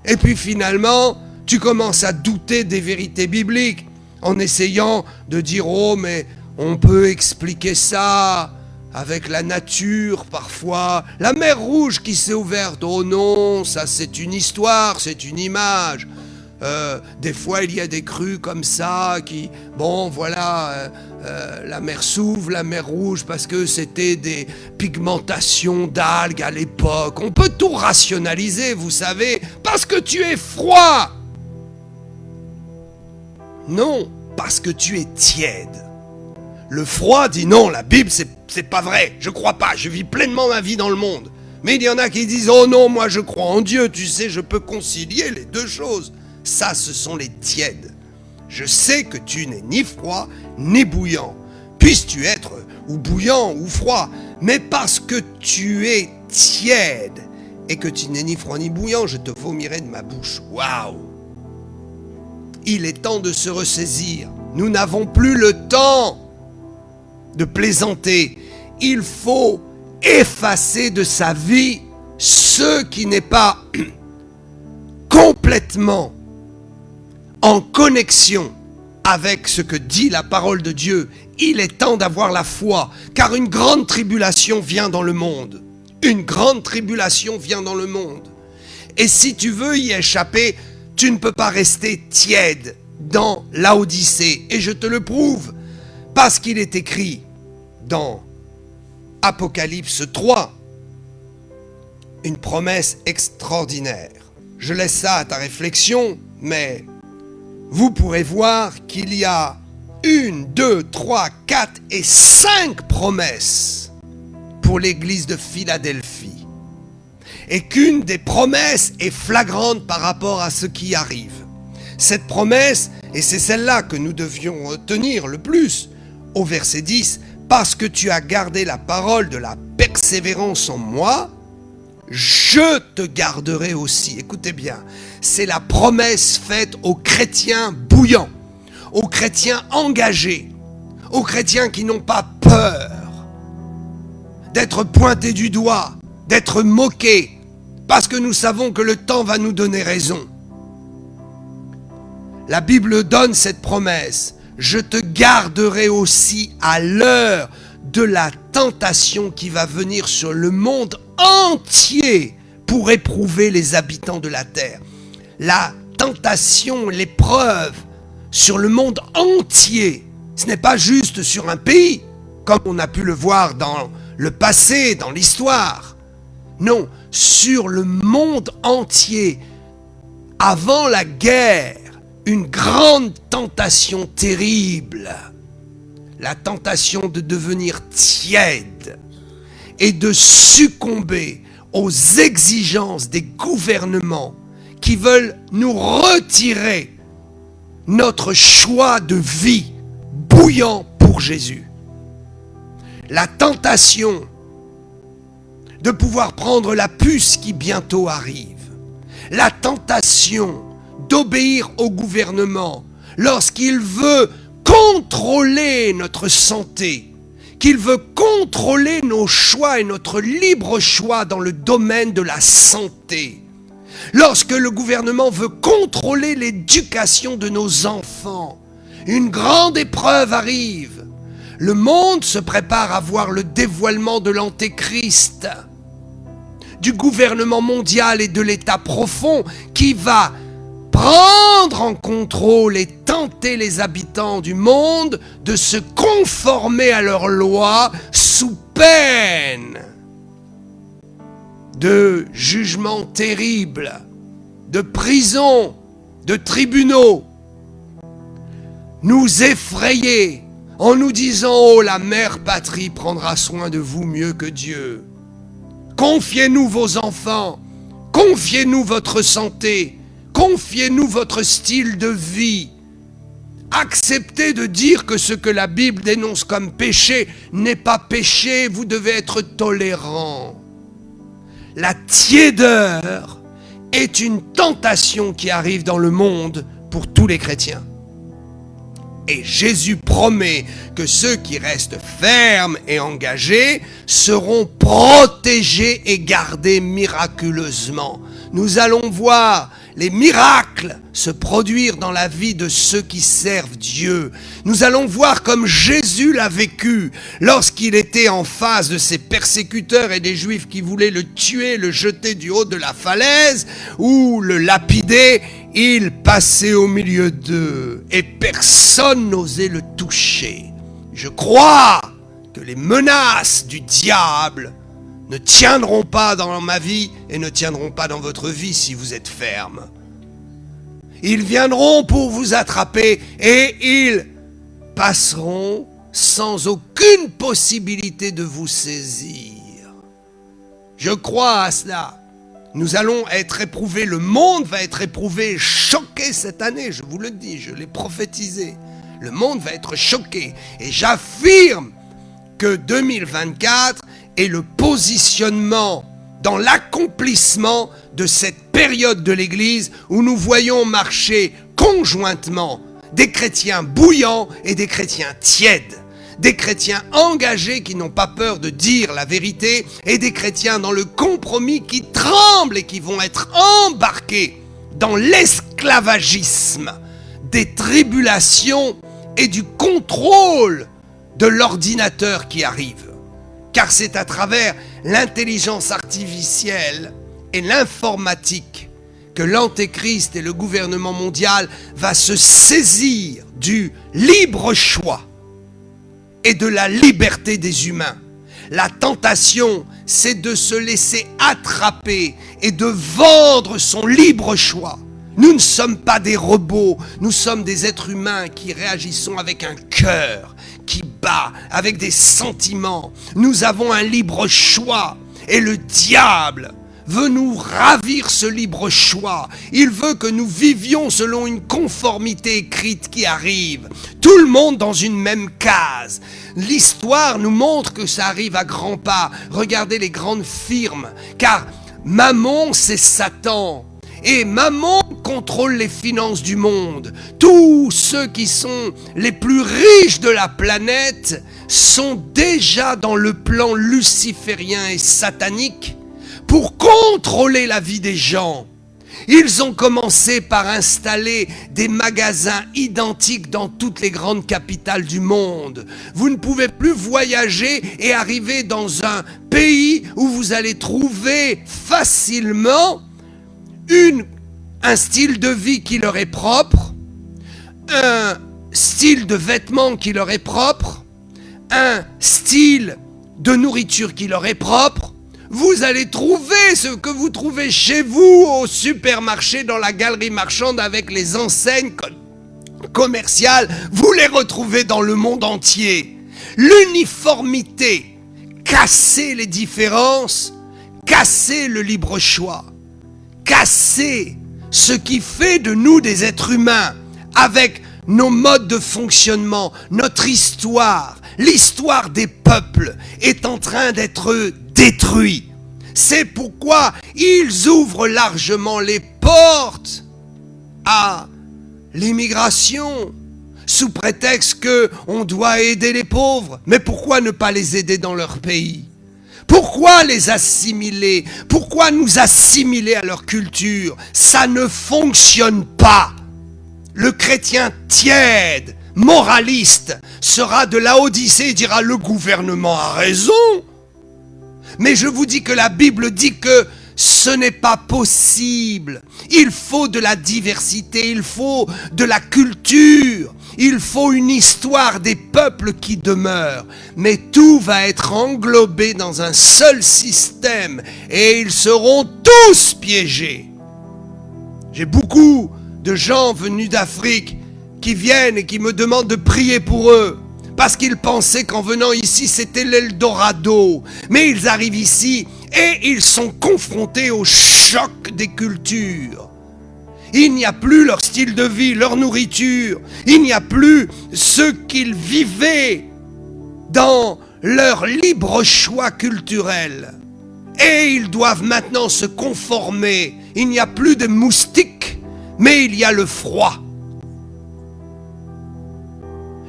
Et puis finalement, tu commences à douter des vérités bibliques en essayant de dire, oh, mais on peut expliquer ça avec la nature parfois. La mer Rouge qui s'est ouverte, oh non, ça c'est une histoire, c'est une image. Des fois il y a des crues comme ça qui, bon voilà, la mer s'ouvre, la mer Rouge, parce que c'était des pigmentations d'algues à l'époque. On peut tout rationaliser, vous savez, parce que tu es froid. Non, parce que tu es tiède. Le froid dit non, la Bible c'est pas vrai, je crois pas, je vis pleinement ma vie dans le monde. Mais il y en a qui disent, oh non, moi je crois en Dieu, tu sais, je peux concilier les deux choses. Ça, ce sont les tièdes. Je sais que tu n'es ni froid ni bouillant. Puisses-tu être ou bouillant ou froid, mais parce que tu es tiède et que tu n'es ni froid ni bouillant, je te vomirai de ma bouche. Waouh! Il est temps de se ressaisir. Nous n'avons plus le temps de plaisanter. Il faut effacer de sa vie ce qui n'est pas complètement en connexion avec ce que dit la parole de Dieu. Il est temps d'avoir la foi, car une grande tribulation vient dans le monde. Une grande tribulation vient dans le monde. Et si tu veux y échapper, tu ne peux pas rester tiède dans Laodicée. Et je te le prouve, parce qu'il est écrit dans Apocalypse 3, une promesse extraordinaire. Je laisse ça à ta réflexion, mais vous pourrez voir qu'il y a 1, 2, 3, 4 et 5 promesses pour l'église de Philadelphie. Et qu'une des promesses est flagrante par rapport à ce qui arrive. Cette promesse, et c'est celle-là que nous devions tenir le plus, au verset 10, parce que tu as gardé la parole de la persévérance en moi, je te garderai aussi. Écoutez bien, c'est la promesse faite aux chrétiens bouillants, aux chrétiens engagés, aux chrétiens qui n'ont pas peur d'être pointés du doigt, d'être moqués, parce que nous savons que le temps va nous donner raison. La Bible donne cette promesse. Je te garderai aussi à l'heure de la tentation qui va venir sur le monde entier pour éprouver les habitants de la terre. La tentation, l'épreuve sur le monde entier. Ce n'est pas juste sur un pays, comme on a pu le voir dans le passé, dans l'histoire. Non, sur le monde entier. Avant la guerre, une grande tentation terrible. La tentation de devenir tiède et de succomber aux exigences des gouvernements qui veulent nous retirer notre choix de vie bouillant pour Jésus. La tentation de pouvoir prendre la puce qui bientôt arrive. La tentation d'obéir au gouvernement lorsqu'il veut contrôler notre santé, qu'il veut contrôler nos choix et notre libre choix dans le domaine de la santé. Lorsque le gouvernement veut contrôler l'éducation de nos enfants, une grande épreuve arrive. Le monde se prépare à voir le dévoilement de l'Antéchrist, du gouvernement mondial et de l'État profond qui va prendre en contrôle et tenter les habitants du monde de se conformer à leurs lois sous peine de jugements terribles, de prison, de tribunaux, nous effrayer en nous disant « Oh, la mère patrie prendra soin de vous mieux que Dieu. Confiez-nous vos enfants, confiez-nous votre santé, confiez-nous votre style de vie. Acceptez de dire que ce que la Bible dénonce comme péché n'est pas péché, vous devez être tolérant. » La tiédeur est une tentation qui arrive dans le monde pour tous les chrétiens. Et Jésus promet que ceux qui restent fermes et engagés seront protégés et gardés miraculeusement. Nous allons voir les miracles se produire dans la vie de ceux qui servent Dieu. Nous allons voir comme Jésus l'a vécu lorsqu'il était en face de ses persécuteurs et des Juifs qui voulaient le tuer, le jeter du haut de la falaise ou le lapider. Il passait au milieu d'eux et personne n'osait le toucher. Je crois que les menaces du diable ne tiendront pas dans ma vie et ne tiendront pas dans votre vie si vous êtes ferme. Ils viendront pour vous attraper et ils passeront sans aucune possibilité de vous saisir. Je crois à cela. Nous allons être éprouvés, le monde va être éprouvé, choqué cette année, je vous le dis, je l'ai prophétisé. Le monde va être choqué et j'affirme que 2024 est le positionnement dans l'accomplissement de cette période de l'Église où nous voyons marcher conjointement des chrétiens bouillants et des chrétiens tièdes. Des chrétiens engagés qui n'ont pas peur de dire la vérité et des chrétiens dans le compromis qui tremblent et qui vont être embarqués dans l'esclavagisme des tribulations et du contrôle de l'ordinateur qui arrive. Car c'est à travers l'intelligence artificielle et l'informatique que l'Antéchrist et le gouvernement mondial va se saisir du libre choix et de la liberté des humains. La tentation, c'est de se laisser attraper et de vendre son libre choix. Nous ne sommes pas des robots, nous sommes des êtres humains qui réagissons avec un cœur qui bat, avec des sentiments. Nous avons un libre choix et le diable veut nous ravir ce libre choix. Il veut que nous vivions selon une conformité écrite qui arrive. Tout le monde dans une même case. L'histoire nous montre que ça arrive à grands pas. Regardez les grandes firmes. Car Mammon, c'est Satan. Et Mammon contrôle les finances du monde. Tous ceux qui sont les plus riches de la planète sont déjà dans le plan luciférien et satanique pour contrôler la vie des gens. Ils ont commencé par installer des magasins identiques dans toutes les grandes capitales du monde. Vous ne pouvez plus voyager et arriver dans un pays où vous allez trouver facilement un style de vie qui leur est propre, un style de vêtements qui leur est propre, un style de nourriture qui leur est propre. Vous allez trouver ce que vous trouvez chez vous au supermarché, dans la galerie marchande avec les enseignes commerciales. Vous les retrouvez dans le monde entier. L'uniformité, casser les différences, casser le libre choix, casser ce qui fait de nous des êtres humains avec nos modes de fonctionnement, notre histoire, l'histoire des peuples est en train d'être détruit. C'est pourquoi ils ouvrent largement les portes à l'immigration sous prétexte qu'on doit aider les pauvres. Mais pourquoi ne pas les aider dans leur pays ? Pourquoi les assimiler ? Pourquoi nous assimiler à leur culture ? Ça ne fonctionne pas. Le chrétien tiède, moraliste, sera de Laodicée et dira « le gouvernement a raison ». Mais je vous dis que la Bible dit que Ce n'est pas possible. Il faut de la diversité, il faut de la culture, il faut une histoire des peuples qui demeure. Mais tout va être englobé dans un seul système et ils seront tous piégés. J'ai beaucoup de gens venus d'Afrique qui viennent et qui me demandent de prier pour eux. Parce qu'ils pensaient qu'en venant ici, c'était l'Eldorado. Mais ils arrivent ici et ils sont confrontés au choc des cultures. Il n'y a plus leur style de vie, leur nourriture. Il n'y a plus ce qu'ils vivaient dans leur libre choix culturel. Et ils doivent maintenant se conformer. Il n'y a plus de moustiques, mais il y a le froid.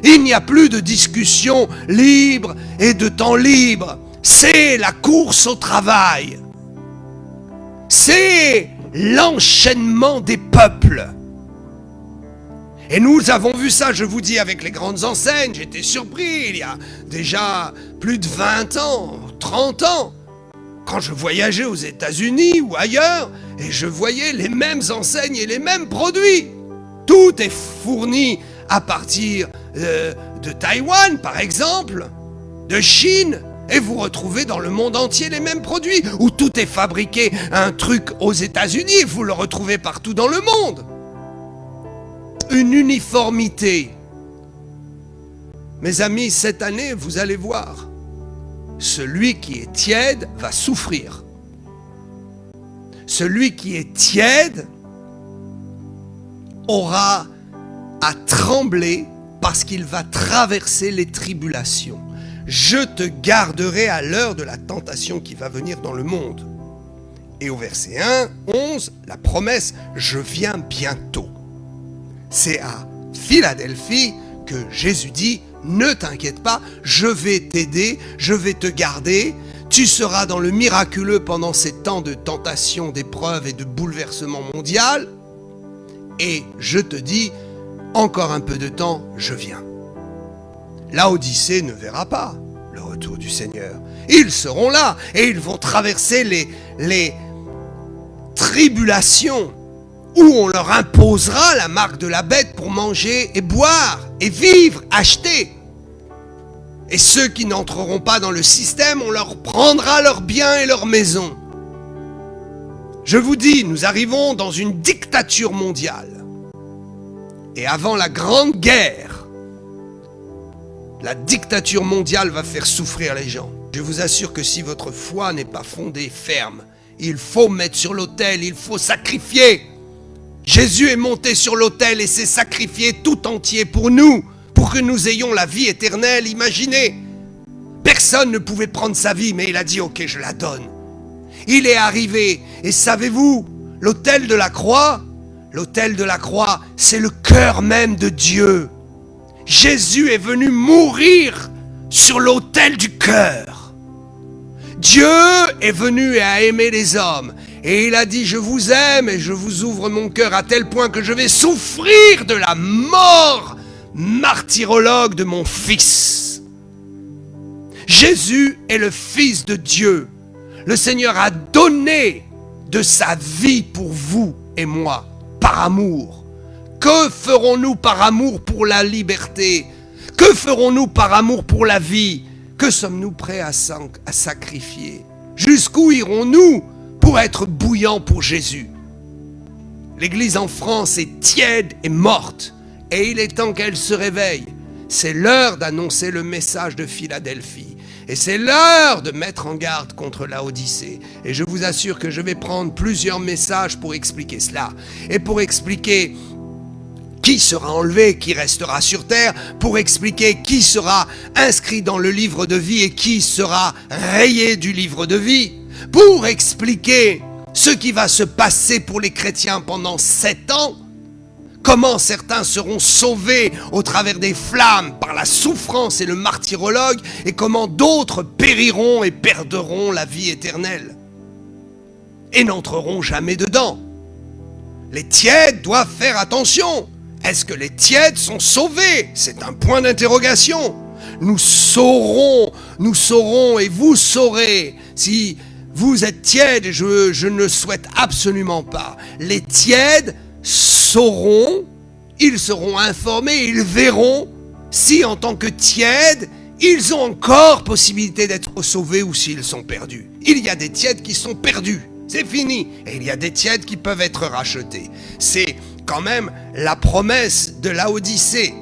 Il n'y a plus de discussion libre et de temps libre. C'est la course au travail. C'est l'enchaînement des peuples. Et nous avons vu ça, je vous dis, avec les grandes enseignes. J'étais surpris, il y a déjà plus de 20 ans, 30 ans, quand je voyageais aux États-Unis ou ailleurs, et je voyais les mêmes enseignes et les mêmes produits. Tout est fourni à partir de Taïwan, par exemple, de Chine, et vous retrouvez dans le monde entier les mêmes produits, où tout est fabriqué un truc aux États-Unis, et vous le retrouvez partout dans le monde. Une uniformité. Mes amis, cette année, vous allez voir, celui qui est tiède va souffrir. Celui qui est tiède aura à trembler parce qu'il va traverser les tribulations. Je te garderai à l'heure de la tentation qui va venir dans le monde. Et au verset 1, 11, la promesse, je viens bientôt. C'est à Philadelphie que Jésus dit, ne t'inquiète pas, je vais t'aider, je vais te garder. Tu seras dans le miraculeux pendant ces temps de tentation, d'épreuve et de bouleversement mondial. Et je te dis, encore un peu de temps, je viens. Laodicée ne verra pas le retour du Seigneur. Ils seront là et ils vont traverser les tribulations où on leur imposera la marque de la bête pour manger et boire et vivre, acheter. Et ceux qui n'entreront pas dans le système, on leur prendra leurs biens et leurs maisons. Je vous dis, nous arrivons dans une dictature mondiale. Et avant la Grande Guerre, la dictature mondiale va faire souffrir les gens. Je vous assure que si votre foi n'est pas fondée ferme, il faut mettre sur l'autel, il faut sacrifier. Jésus est monté sur l'autel et s'est sacrifié tout entier pour nous, pour que nous ayons la vie éternelle. Imaginez, personne ne pouvait prendre sa vie, mais il a dit « Ok, je la donne ». Il est arrivé, et savez-vous, l'autel de la croix, c'est le cœur même de Dieu. Jésus est venu mourir sur l'autel du cœur. Dieu est venu et a aimé les hommes. Et il a dit, je vous aime et je vous ouvre mon cœur à tel point que je vais souffrir de la mort martyrologue de mon Fils. Jésus est le Fils de Dieu. Le Seigneur a donné de sa vie pour vous et moi, par amour. Que ferons-nous par amour pour la liberté? Que ferons-nous par amour pour la vie? Que sommes-nous prêts à sacrifier? Jusqu'où irons-nous pour être bouillants pour Jésus? L'Église en France est tiède et morte, et il est temps qu'elle se réveille. C'est l'heure d'annoncer le message de Philadelphie. Et c'est l'heure de mettre en garde contre Laodicée. Et je vous assure que je vais prendre plusieurs messages pour expliquer cela. Et pour expliquer qui sera enlevé, qui restera sur terre, pour expliquer qui sera inscrit dans le livre de vie et qui sera rayé du livre de vie, pour expliquer ce qui va se passer pour les chrétiens pendant 7 ans, comment certains seront sauvés au travers des flammes par la souffrance et le martyrologue, et comment d'autres périront et perdront la vie éternelle et n'entreront jamais dedans. Les tièdes doivent faire attention. Est-ce que les tièdes sont sauvés? C'est un point d'interrogation. Nous saurons et vous saurez si vous êtes tièdes et je ne le souhaite absolument pas. Les tièdes sauront, ils seront informés, ils verront si en tant que tièdes, ils ont encore possibilité d'être sauvés ou s'ils sont perdus. Il y a des tièdes qui sont perdus, c'est fini. Et il y a des tièdes qui peuvent être rachetés. C'est quand même la promesse de Laodicée.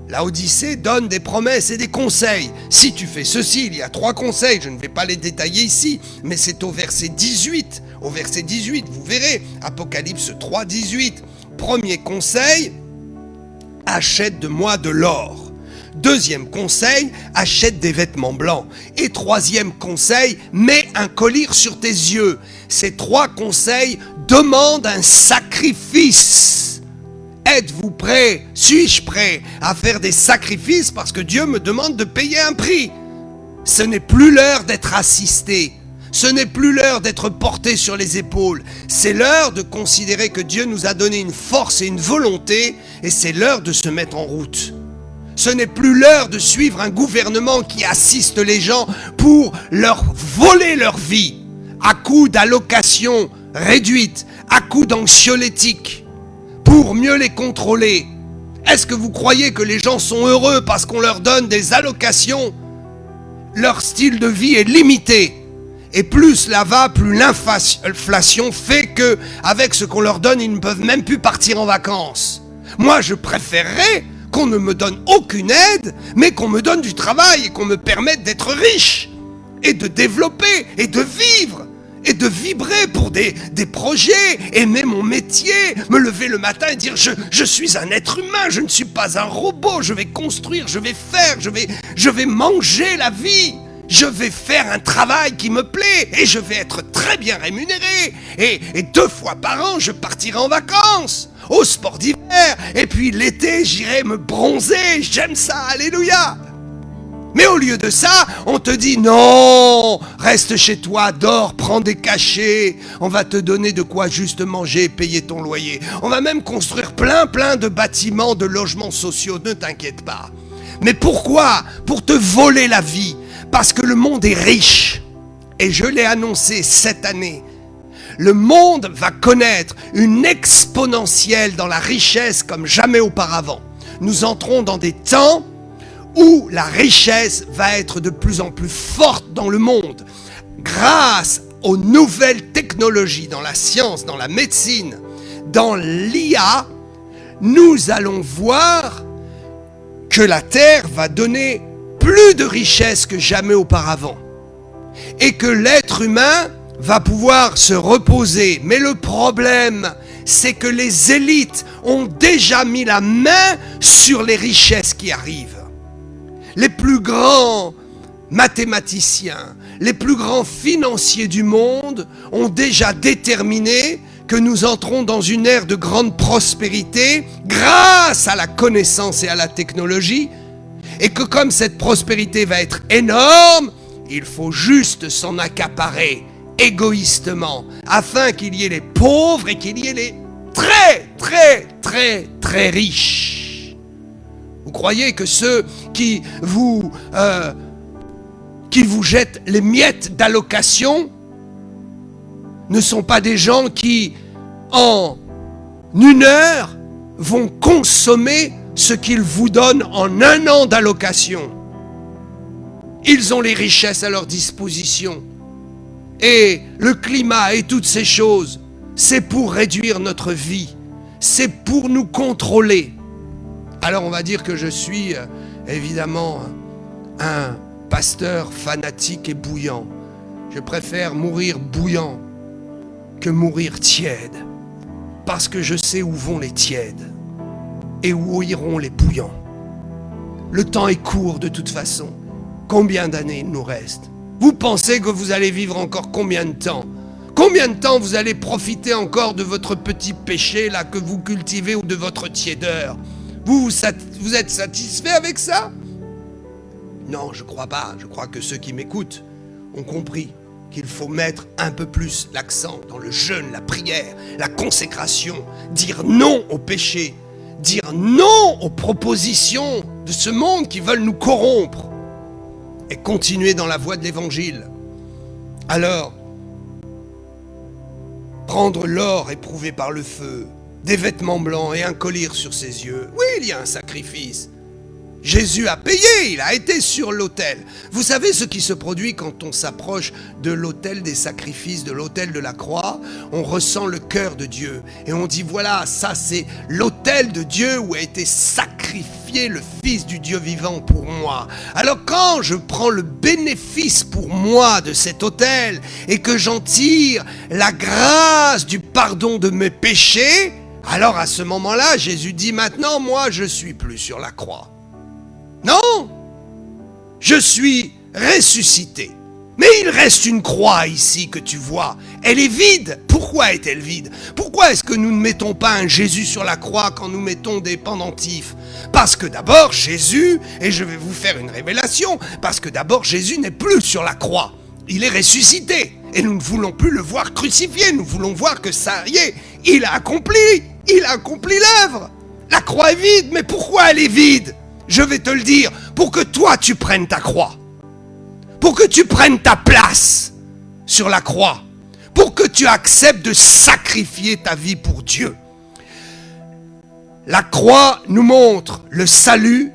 Laodicée donne des promesses et des conseils. Si tu fais ceci, il y a 3 conseils, je ne vais pas les détailler ici, mais c'est au verset 18. Au verset 18, vous verrez, Apocalypse 3, 18. Premier conseil, achète de moi de l'or. Deuxième conseil, achète des vêtements blancs. Et troisième conseil, mets un collier sur tes yeux. Ces 3 conseils demandent un sacrifice. Êtes-vous prêt? Suis-je prêt à faire des sacrifices parce que Dieu me demande de payer un prix? Ce n'est plus l'heure d'être assisté. Ce n'est plus l'heure d'être porté sur les épaules. C'est l'heure de considérer que Dieu nous a donné une force et une volonté et c'est l'heure de se mettre en route. Ce n'est plus l'heure de suivre un gouvernement qui assiste les gens pour leur voler leur vie à coups d'allocations réduites, à coups d'anxiolytiques, pour mieux les contrôler. Est-ce que vous croyez que les gens sont heureux parce qu'on leur donne des allocations? Leur style de vie est limité. Et plus cela va, plus l'inflation fait que, avec ce qu'on leur donne, ils ne peuvent même plus partir en vacances. Moi, je préférerais qu'on ne me donne aucune aide, mais qu'on me donne du travail et qu'on me permette d'être riche et de développer et de vivre. Et de vibrer pour des projets, aimer mon métier, me lever le matin et dire je suis un être humain, je ne suis pas un robot, je vais construire, je vais faire, je vais manger la vie, je vais faire un travail qui me plaît et je vais être très bien rémunéré. Et 2 fois par an, je partirai en vacances, au sport d'hiver, et puis l'été, j'irai me bronzer, j'aime ça, alléluia. Mais au lieu de ça, on te dit non, reste chez toi, dors, prends des cachets, on va te donner de quoi juste manger et payer ton loyer. On va même construire plein de bâtiments, de logements sociaux, ne t'inquiète pas. Mais pourquoi? Pour te voler la vie, parce que le monde est riche. Et je l'ai annoncé cette année, le monde va connaître une exponentielle dans la richesse comme jamais auparavant. Nous entrons dans des temps où la richesse va être de plus en plus forte dans le monde. Grâce aux nouvelles technologies dans la science, dans la médecine, dans l'IA, nous allons voir que la Terre va donner plus de richesse que jamais auparavant. Et que l'être humain va pouvoir se reposer. Mais le problème, c'est que les élites ont déjà mis la main sur les richesses qui arrivent. Les plus grands mathématiciens, les plus grands financiers du monde ont déjà déterminé que nous entrons dans une ère de grande prospérité grâce à la connaissance et à la technologie, et que comme cette prospérité va être énorme, il faut juste s'en accaparer égoïstement afin qu'il y ait les pauvres et qu'il y ait les très riches. Vous croyez que ceux qui vous jettent les miettes d'allocation ne sont pas des gens qui, en 1 heure, vont consommer ce qu'ils vous donnent en 1 an d'allocation? Ils ont les richesses à leur disposition. Et le climat et toutes ces choses, c'est pour réduire notre vie. C'est pour nous contrôler. Alors on va dire que je suis évidemment un pasteur fanatique et bouillant. Je préfère mourir bouillant que mourir tiède. Parce que je sais où vont les tièdes et où iront les bouillants. Le temps est court de toute façon. Combien d'années il nous reste? Vous pensez que vous allez vivre encore combien de temps? Combien de temps vous allez profiter encore de votre petit péché là que vous cultivez ou de votre tiédeur? Vous êtes satisfait avec ça? Non, je crois pas. Je crois que ceux qui m'écoutent ont compris qu'il faut mettre un peu plus l'accent dans le jeûne, la prière, la consécration, dire non au péché, dire non aux propositions de ce monde qui veulent nous corrompre et continuer dans la voie de l'évangile. Alors, prendre l'or éprouvé par le feu, des vêtements blancs et un collier sur ses yeux. Oui, il y a un sacrifice. Jésus a payé, il a été sur l'autel. Vous savez ce qui se produit quand on s'approche de l'autel des sacrifices, de l'autel de la croix? On ressent le cœur de Dieu et on dit voilà, ça c'est l'autel de Dieu où a été sacrifié le Fils du Dieu vivant pour moi. Alors quand je prends le bénéfice pour moi de cet autel et que j'en tire la grâce du pardon de mes péchés, alors à ce moment-là, Jésus dit maintenant, moi je suis plus sur la croix. Non, je suis ressuscité. Mais il reste une croix ici que tu vois. Elle est vide. Pourquoi est-elle vide? Pourquoi est-ce que nous ne mettons pas un Jésus sur la croix quand nous mettons des pendentifs? Parce que d'abord Jésus, et je vais vous faire une révélation, parce que d'abord Jésus n'est plus sur la croix. Il est ressuscité. Et nous ne voulons plus le voir crucifié. Nous voulons voir que ça y est, il a accompli l'œuvre. La croix est vide. Mais pourquoi elle est vide? Je vais te le dire, pour que toi tu prennes ta croix, pour que tu prennes ta place sur la croix, pour que tu acceptes de sacrifier ta vie pour Dieu. La croix nous montre le salut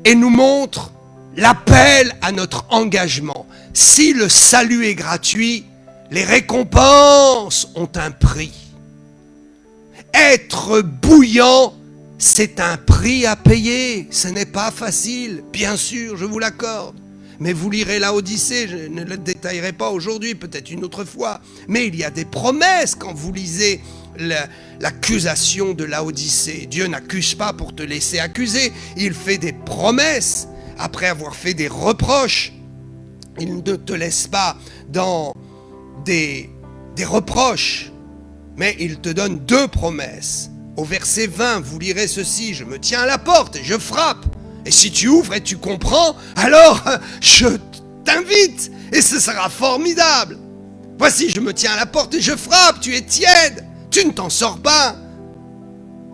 et nous montre l'appel à notre engagement. Si le salut est gratuit, les récompenses ont un prix. Être bouillant, c'est un prix à payer, ce n'est pas facile, bien sûr, je vous l'accorde. Mais vous lirez la Odyssée, je ne le détaillerai pas aujourd'hui, peut-être une autre fois. Mais il y a des promesses quand vous lisez l'accusation de la Odyssée. Dieu n'accuse pas pour te laisser accuser, il fait des promesses après avoir fait des reproches. Il ne te laisse pas dans des reproches, mais il te donne deux promesses. Au verset 20, vous lirez ceci, je me tiens à la porte et je frappe. Et si tu ouvres et tu comprends, alors je t'invite et ce sera formidable. Voici, je me tiens à la porte et je frappe, tu es tiède, tu ne t'en sors pas.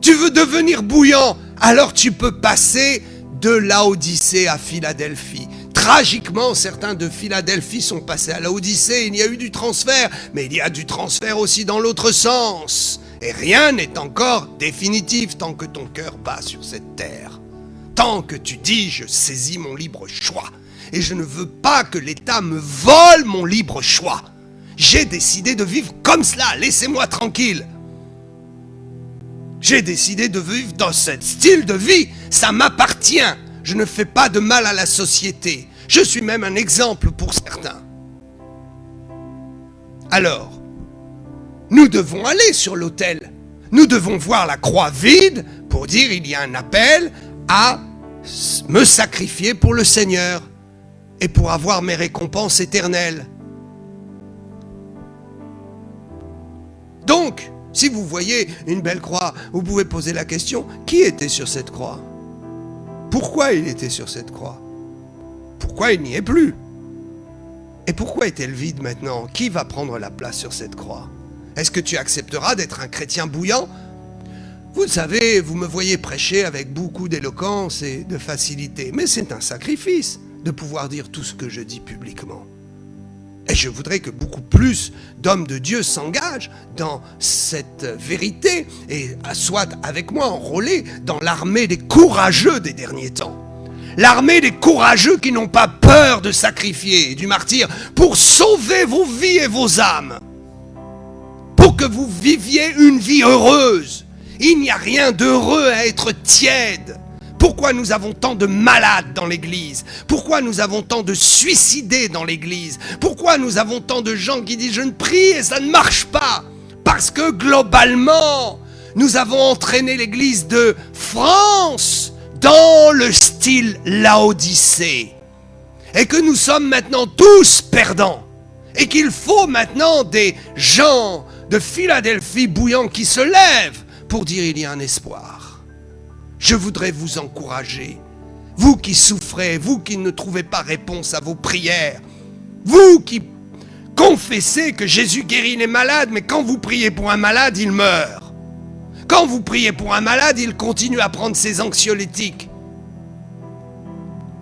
Tu veux devenir bouillant, alors tu peux passer de Laodicée à Philadelphie. Tragiquement, certains de Philadelphie sont passés à Laodicée, il y a eu du transfert, mais il y a du transfert aussi dans l'autre sens. Et rien n'est encore définitif tant que ton cœur bat sur cette terre. Tant que tu dis, je saisis mon libre choix. Et je ne veux pas que l'État me vole mon libre choix. J'ai décidé de vivre comme cela, laissez-moi tranquille. J'ai décidé de vivre dans ce style de vie, ça m'appartient. Je ne fais pas de mal à la société. Je suis même un exemple pour certains. Alors, nous devons aller sur l'autel. Nous devons voir la croix vide pour dire il y a un appel à me sacrifier pour le Seigneur et pour avoir mes récompenses éternelles. Donc, si vous voyez une belle croix, vous pouvez poser la question, qui était sur cette croix? Pourquoi il était sur cette croix? Pourquoi il n'y est plus? Et pourquoi est-elle vide maintenant? Qui va prendre la place sur cette croix? Est-ce que tu accepteras d'être un chrétien bouillant? Vous le savez, vous me voyez prêcher avec beaucoup d'éloquence et de facilité, mais c'est un sacrifice de pouvoir dire tout ce que je dis publiquement. Et je voudrais que beaucoup plus d'hommes de Dieu s'engagent dans cette vérité et soient avec moi enrôlés dans l'armée des courageux des derniers temps. L'armée des courageux qui n'ont pas peur de sacrifier du martyre pour sauver vos vies et vos âmes. Pour que vous viviez une vie heureuse. Il n'y a rien d'heureux à être tiède. Pourquoi nous avons tant de malades dans l'église? Pourquoi nous avons tant de suicidés dans l'église? Pourquoi nous avons tant de gens qui disent je ne prie et ça ne marche pas? Parce que globalement, nous avons entraîné l'église de France dans le style Laodicée. Et que nous sommes maintenant tous perdants. Et qu'il faut maintenant des gens de Philadelphie bouillants qui se lèvent pour dire il y a un espoir. Je voudrais vous encourager, vous qui souffrez, vous qui ne trouvez pas réponse à vos prières, vous qui confessez que Jésus guérit les malades, mais quand vous priez pour un malade, il meurt. Quand vous priez pour un malade, il continue à prendre ses anxiolytiques.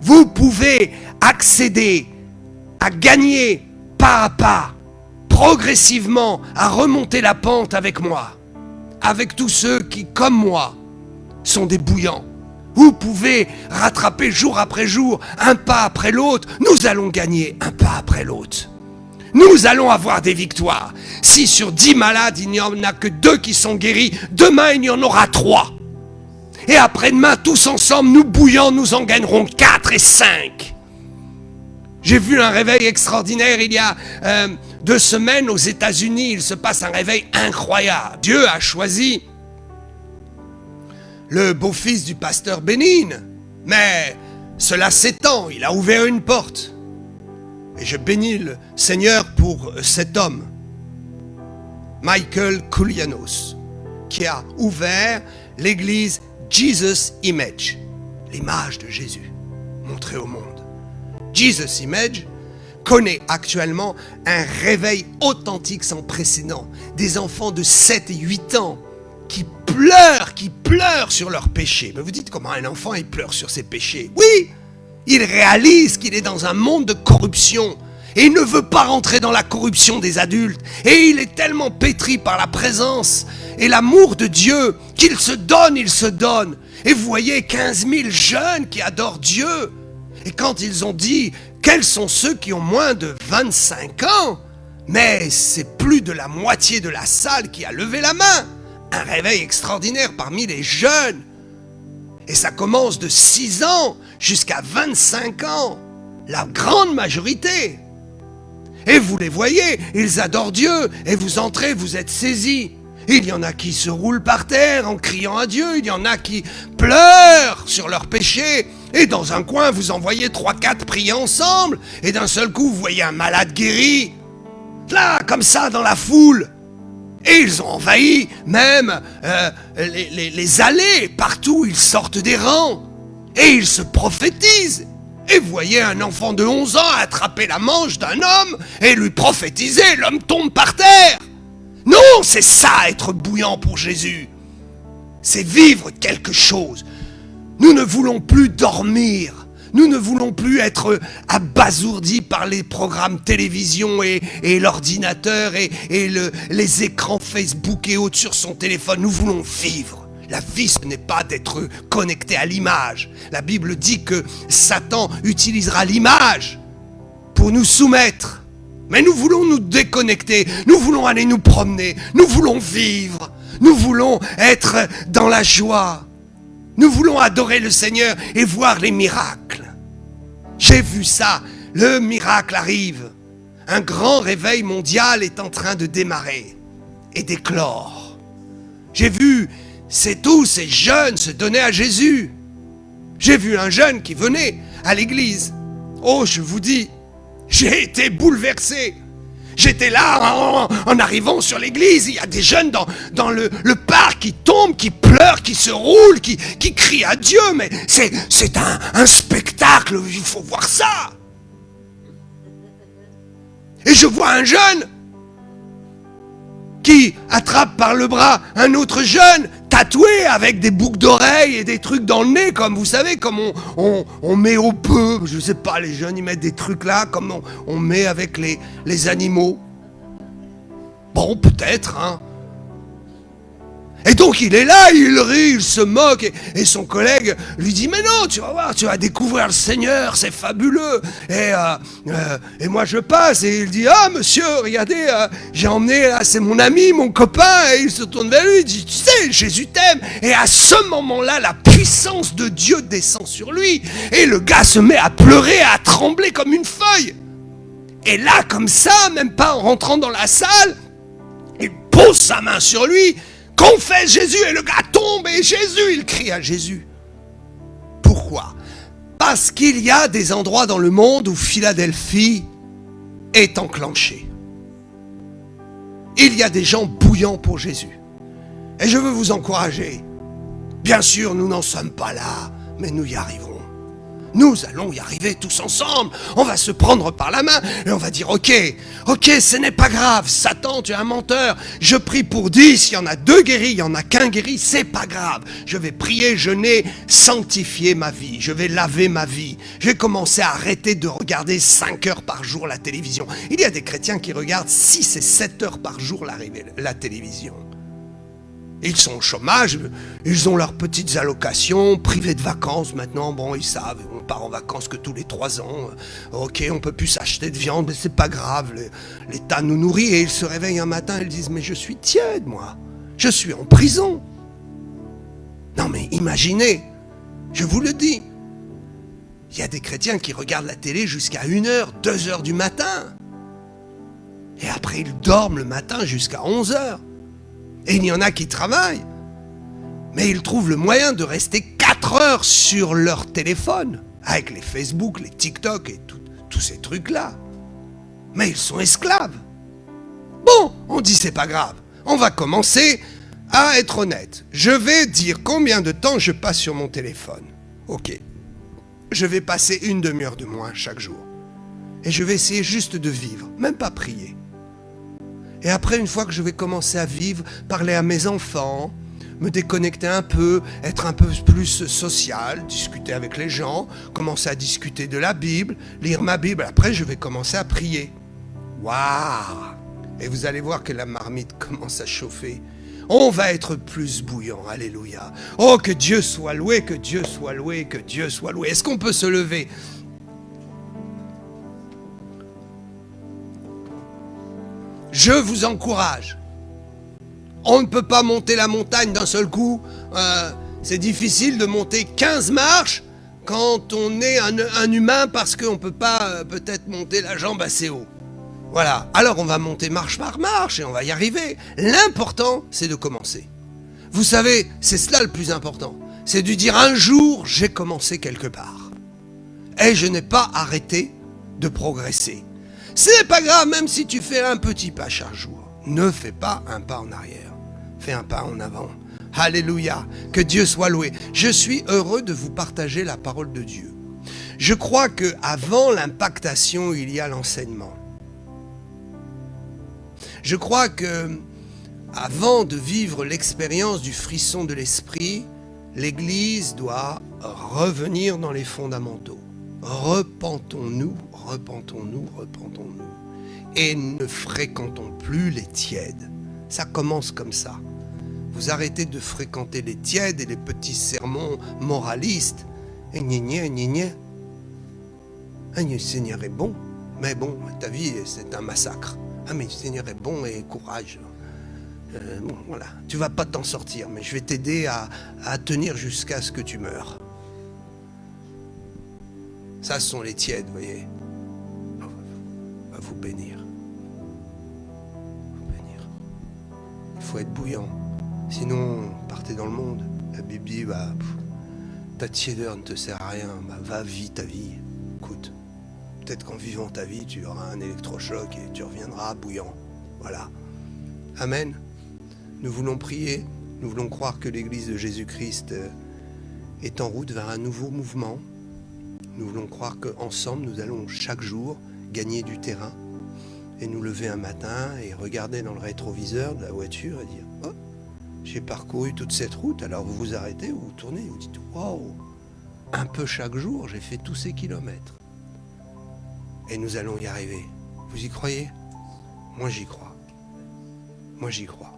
Vous pouvez accéder à gagner pas à pas, progressivement, à remonter la pente avec moi, avec tous ceux qui, comme moi, sont des bouillants. Vous pouvez rattraper jour après jour, un pas après l'autre. Nous allons gagner un pas après l'autre. Nous allons avoir des victoires. Si sur 10 malades, il n'y en a que 2 qui sont guéris, demain, il y en aura 3. Et après-demain, tous ensemble, nous bouillants, nous en gagnerons 4 et 5. J'ai vu un réveil extraordinaire il y a 2 semaines aux États-Unis. Il se passe un réveil incroyable. Dieu a choisi le beau-fils du pasteur Bénin. Mais cela s'étend, il a ouvert une porte. Et je bénis le Seigneur pour cet homme, Michael Koulianos, qui a ouvert l'église Jesus Image, l'image de Jésus, montrée au monde. Jesus Image connaît actuellement un réveil authentique sans précédent. Des enfants de 7 et 8 ans qui pleurent sur leurs péchés. Mais vous dites comment un enfant il pleure sur ses péchés? Oui, il réalise qu'il est dans un monde de corruption et il ne veut pas rentrer dans la corruption des adultes. Et il est tellement pétri par la présence et l'amour de Dieu qu'il se donne. Et vous voyez 15 000 jeunes qui adorent Dieu. Et quand ils ont dit quels sont ceux qui ont moins de 25 ans, mais c'est plus de la moitié de la salle qui a levé la main. Un réveil extraordinaire parmi les jeunes. Et ça commence de 6 ans jusqu'à 25 ans. La grande majorité. Et vous les voyez, ils adorent Dieu. Et vous entrez, vous êtes saisis. Il y en a qui se roulent par terre en criant à Dieu. Il y en a qui pleurent sur leurs péchés. Et dans un coin, vous en voyez 3-4 prier ensemble. Et d'un seul coup, vous voyez un malade guéri. Là, comme ça, dans la foule. Et ils ont envahi même les allées. Partout, ils sortent des rangs. Et ils se prophétisent. Et vous voyez un enfant de 11 ans attraper la manche d'un homme et lui prophétiser. L'homme tombe par terre. Non, c'est ça être bouillant pour Jésus. C'est vivre quelque chose. Nous ne voulons plus dormir. Nous ne voulons plus être abasourdis par les programmes télévision et l'ordinateur et les écrans Facebook et autres sur son téléphone. Nous voulons vivre. La vie, ce n'est pas d'être connecté à l'image. La Bible dit que Satan utilisera l'image pour nous soumettre. Mais nous voulons nous déconnecter. Nous voulons aller nous promener. Nous voulons vivre. Nous voulons être dans la joie. Nous voulons adorer le Seigneur et voir les miracles. J'ai vu ça. Le miracle arrive. Un grand réveil mondial est en train de démarrer et d'éclore. J'ai vu tous ces jeunes se donner à Jésus. J'ai vu un jeune qui venait à l'église. Oh, je vous dis, j'ai été bouleversé. J'étais là en arrivant sur l'église. Il y a des jeunes dans le parc qui tombent, qui pleurent, qui se roulent, qui crient à Dieu. Mais c'est un spectacle, il faut voir ça. Et je vois un jeune qui attrape par le bras un autre jeune, tatoué avec des boucles d'oreilles et des trucs dans le nez, comme vous savez, comme on met au peu, je sais pas, les jeunes ils mettent des trucs là, comme on met avec les animaux. Bon, peut-être, hein. Et donc il est là, il rit, il se moque, et son collègue lui dit, mais non, tu vas voir, tu vas découvrir le Seigneur, c'est fabuleux. Et moi je passe, et il dit, ah monsieur, regardez, j'ai emmené, là, c'est mon ami, mon copain, et il se tourne vers lui, il dit, tu sais, Jésus t'aime. Et à ce moment-là, la puissance de Dieu descend sur lui, et le gars se met à pleurer, à trembler comme une feuille. Et là, comme ça, même pas en rentrant dans la salle, il pose sa main sur lui, confesse Jésus, et le gars tombe, et Jésus, il crie à Jésus. Pourquoi? Parce qu'il y a des endroits dans le monde où Philadelphie est enclenchée. Il y a des gens bouillants pour Jésus. Et je veux vous encourager. Bien sûr, nous n'en sommes pas là, mais nous y arriverons. Nous allons y arriver tous ensemble. On va se prendre par la main et on va dire ok, ce n'est pas grave. Satan, tu es un menteur. Je prie pour 10, il y en a 2 guéris, il y en a qu'un guéri, c'est pas grave. Je vais prier, jeûner, sanctifier ma vie. Je vais laver ma vie. Je vais commencer à arrêter de regarder 5 heures par jour la télévision. Il y a des chrétiens qui regardent 6 et 7 heures par jour la télévision. Ils sont au chômage, ils ont leurs petites allocations, privés de vacances maintenant, bon ils savent, on part en vacances que tous les 3 ans, ok on peut plus s'acheter de viande, mais c'est pas grave, l'État nous nourrit et ils se réveillent un matin et ils disent mais je suis tiède moi, je suis en prison. Non mais imaginez, je vous le dis, il y a des chrétiens qui regardent la télé jusqu'à 1h, 2h du matin, et après ils dorment le matin jusqu'à 11h. Et il y en a qui travaillent, mais ils trouvent le moyen de rester 4 heures sur leur téléphone, avec les Facebook, les TikTok et tous ces trucs-là. Mais ils sont esclaves. Bon, on dit c'est pas grave, on va commencer à être honnête. Je vais dire combien de temps je passe sur mon téléphone. Ok, je vais passer 1 demi-heure de moins chaque jour. Et je vais essayer juste de vivre, même pas prier. Et après, une fois que je vais commencer à vivre, parler à mes enfants, me déconnecter un peu, être un peu plus social, discuter avec les gens, commencer à discuter de la Bible, lire ma Bible. Après, je vais commencer à prier. Waouh! Et vous allez voir que la marmite commence à chauffer. On va être plus bouillant. Alléluia. Oh, que Dieu soit loué, que Dieu soit loué, que Dieu soit loué. Est-ce qu'on peut se lever? Je vous encourage. On ne peut pas monter la montagne d'un seul coup. C'est difficile de monter 15 marches quand on est un humain parce qu'on ne peut pas peut-être monter la jambe assez haut. Voilà. Alors on va monter marche par marche et on va y arriver. L'important, c'est de commencer. Vous savez, c'est cela le plus important. C'est de dire un jour, j'ai commencé quelque part. Et je n'ai pas arrêté de progresser. Ce n'est pas grave, même si tu fais un petit pas chaque jour. Ne fais pas un pas en arrière. Fais un pas en avant. Alléluia. Que Dieu soit loué. Je suis heureux de vous partager la parole de Dieu. Je crois qu'avant l'impactation, il y a l'enseignement. Je crois que avant de vivre l'expérience du frisson de l'esprit, l'Église doit revenir dans les fondamentaux. Repentons-nous, repentons-nous, repentons-nous. Et ne fréquentons plus les tièdes. Ça commence comme ça. Vous arrêtez de fréquenter les tièdes et les petits sermons moralistes. Et gna le Seigneur est bon, mais bon, ta vie c'est un massacre. Ah mais le Seigneur est bon et courage. Bon voilà, tu vas pas t'en sortir, mais je vais t'aider à tenir jusqu'à ce que tu meurs. Ça, ce sont les tièdes, vous voyez. On va vous bénir. Il faut être bouillant. Sinon, partez dans le monde. La Bible dit, ta tiédeur ne te sert à rien. Va, vis ta vie. Écoute, peut-être qu'en vivant ta vie, tu auras un électrochoc et tu reviendras bouillant. Voilà. Amen. Nous voulons prier. Nous voulons croire que l'Église de Jésus-Christ est en route vers un nouveau mouvement. Nous voulons croire qu'ensemble, nous allons chaque jour gagner du terrain et nous lever un matin et regarder dans le rétroviseur de la voiture et dire « Oh, j'ai parcouru toute cette route ». Alors vous vous arrêtez, vous vous tournez, vous dites « Wow, un peu chaque jour, j'ai fait tous ces kilomètres ». Et nous allons y arriver. Vous y croyez? Moi, j'y crois. Moi, j'y crois.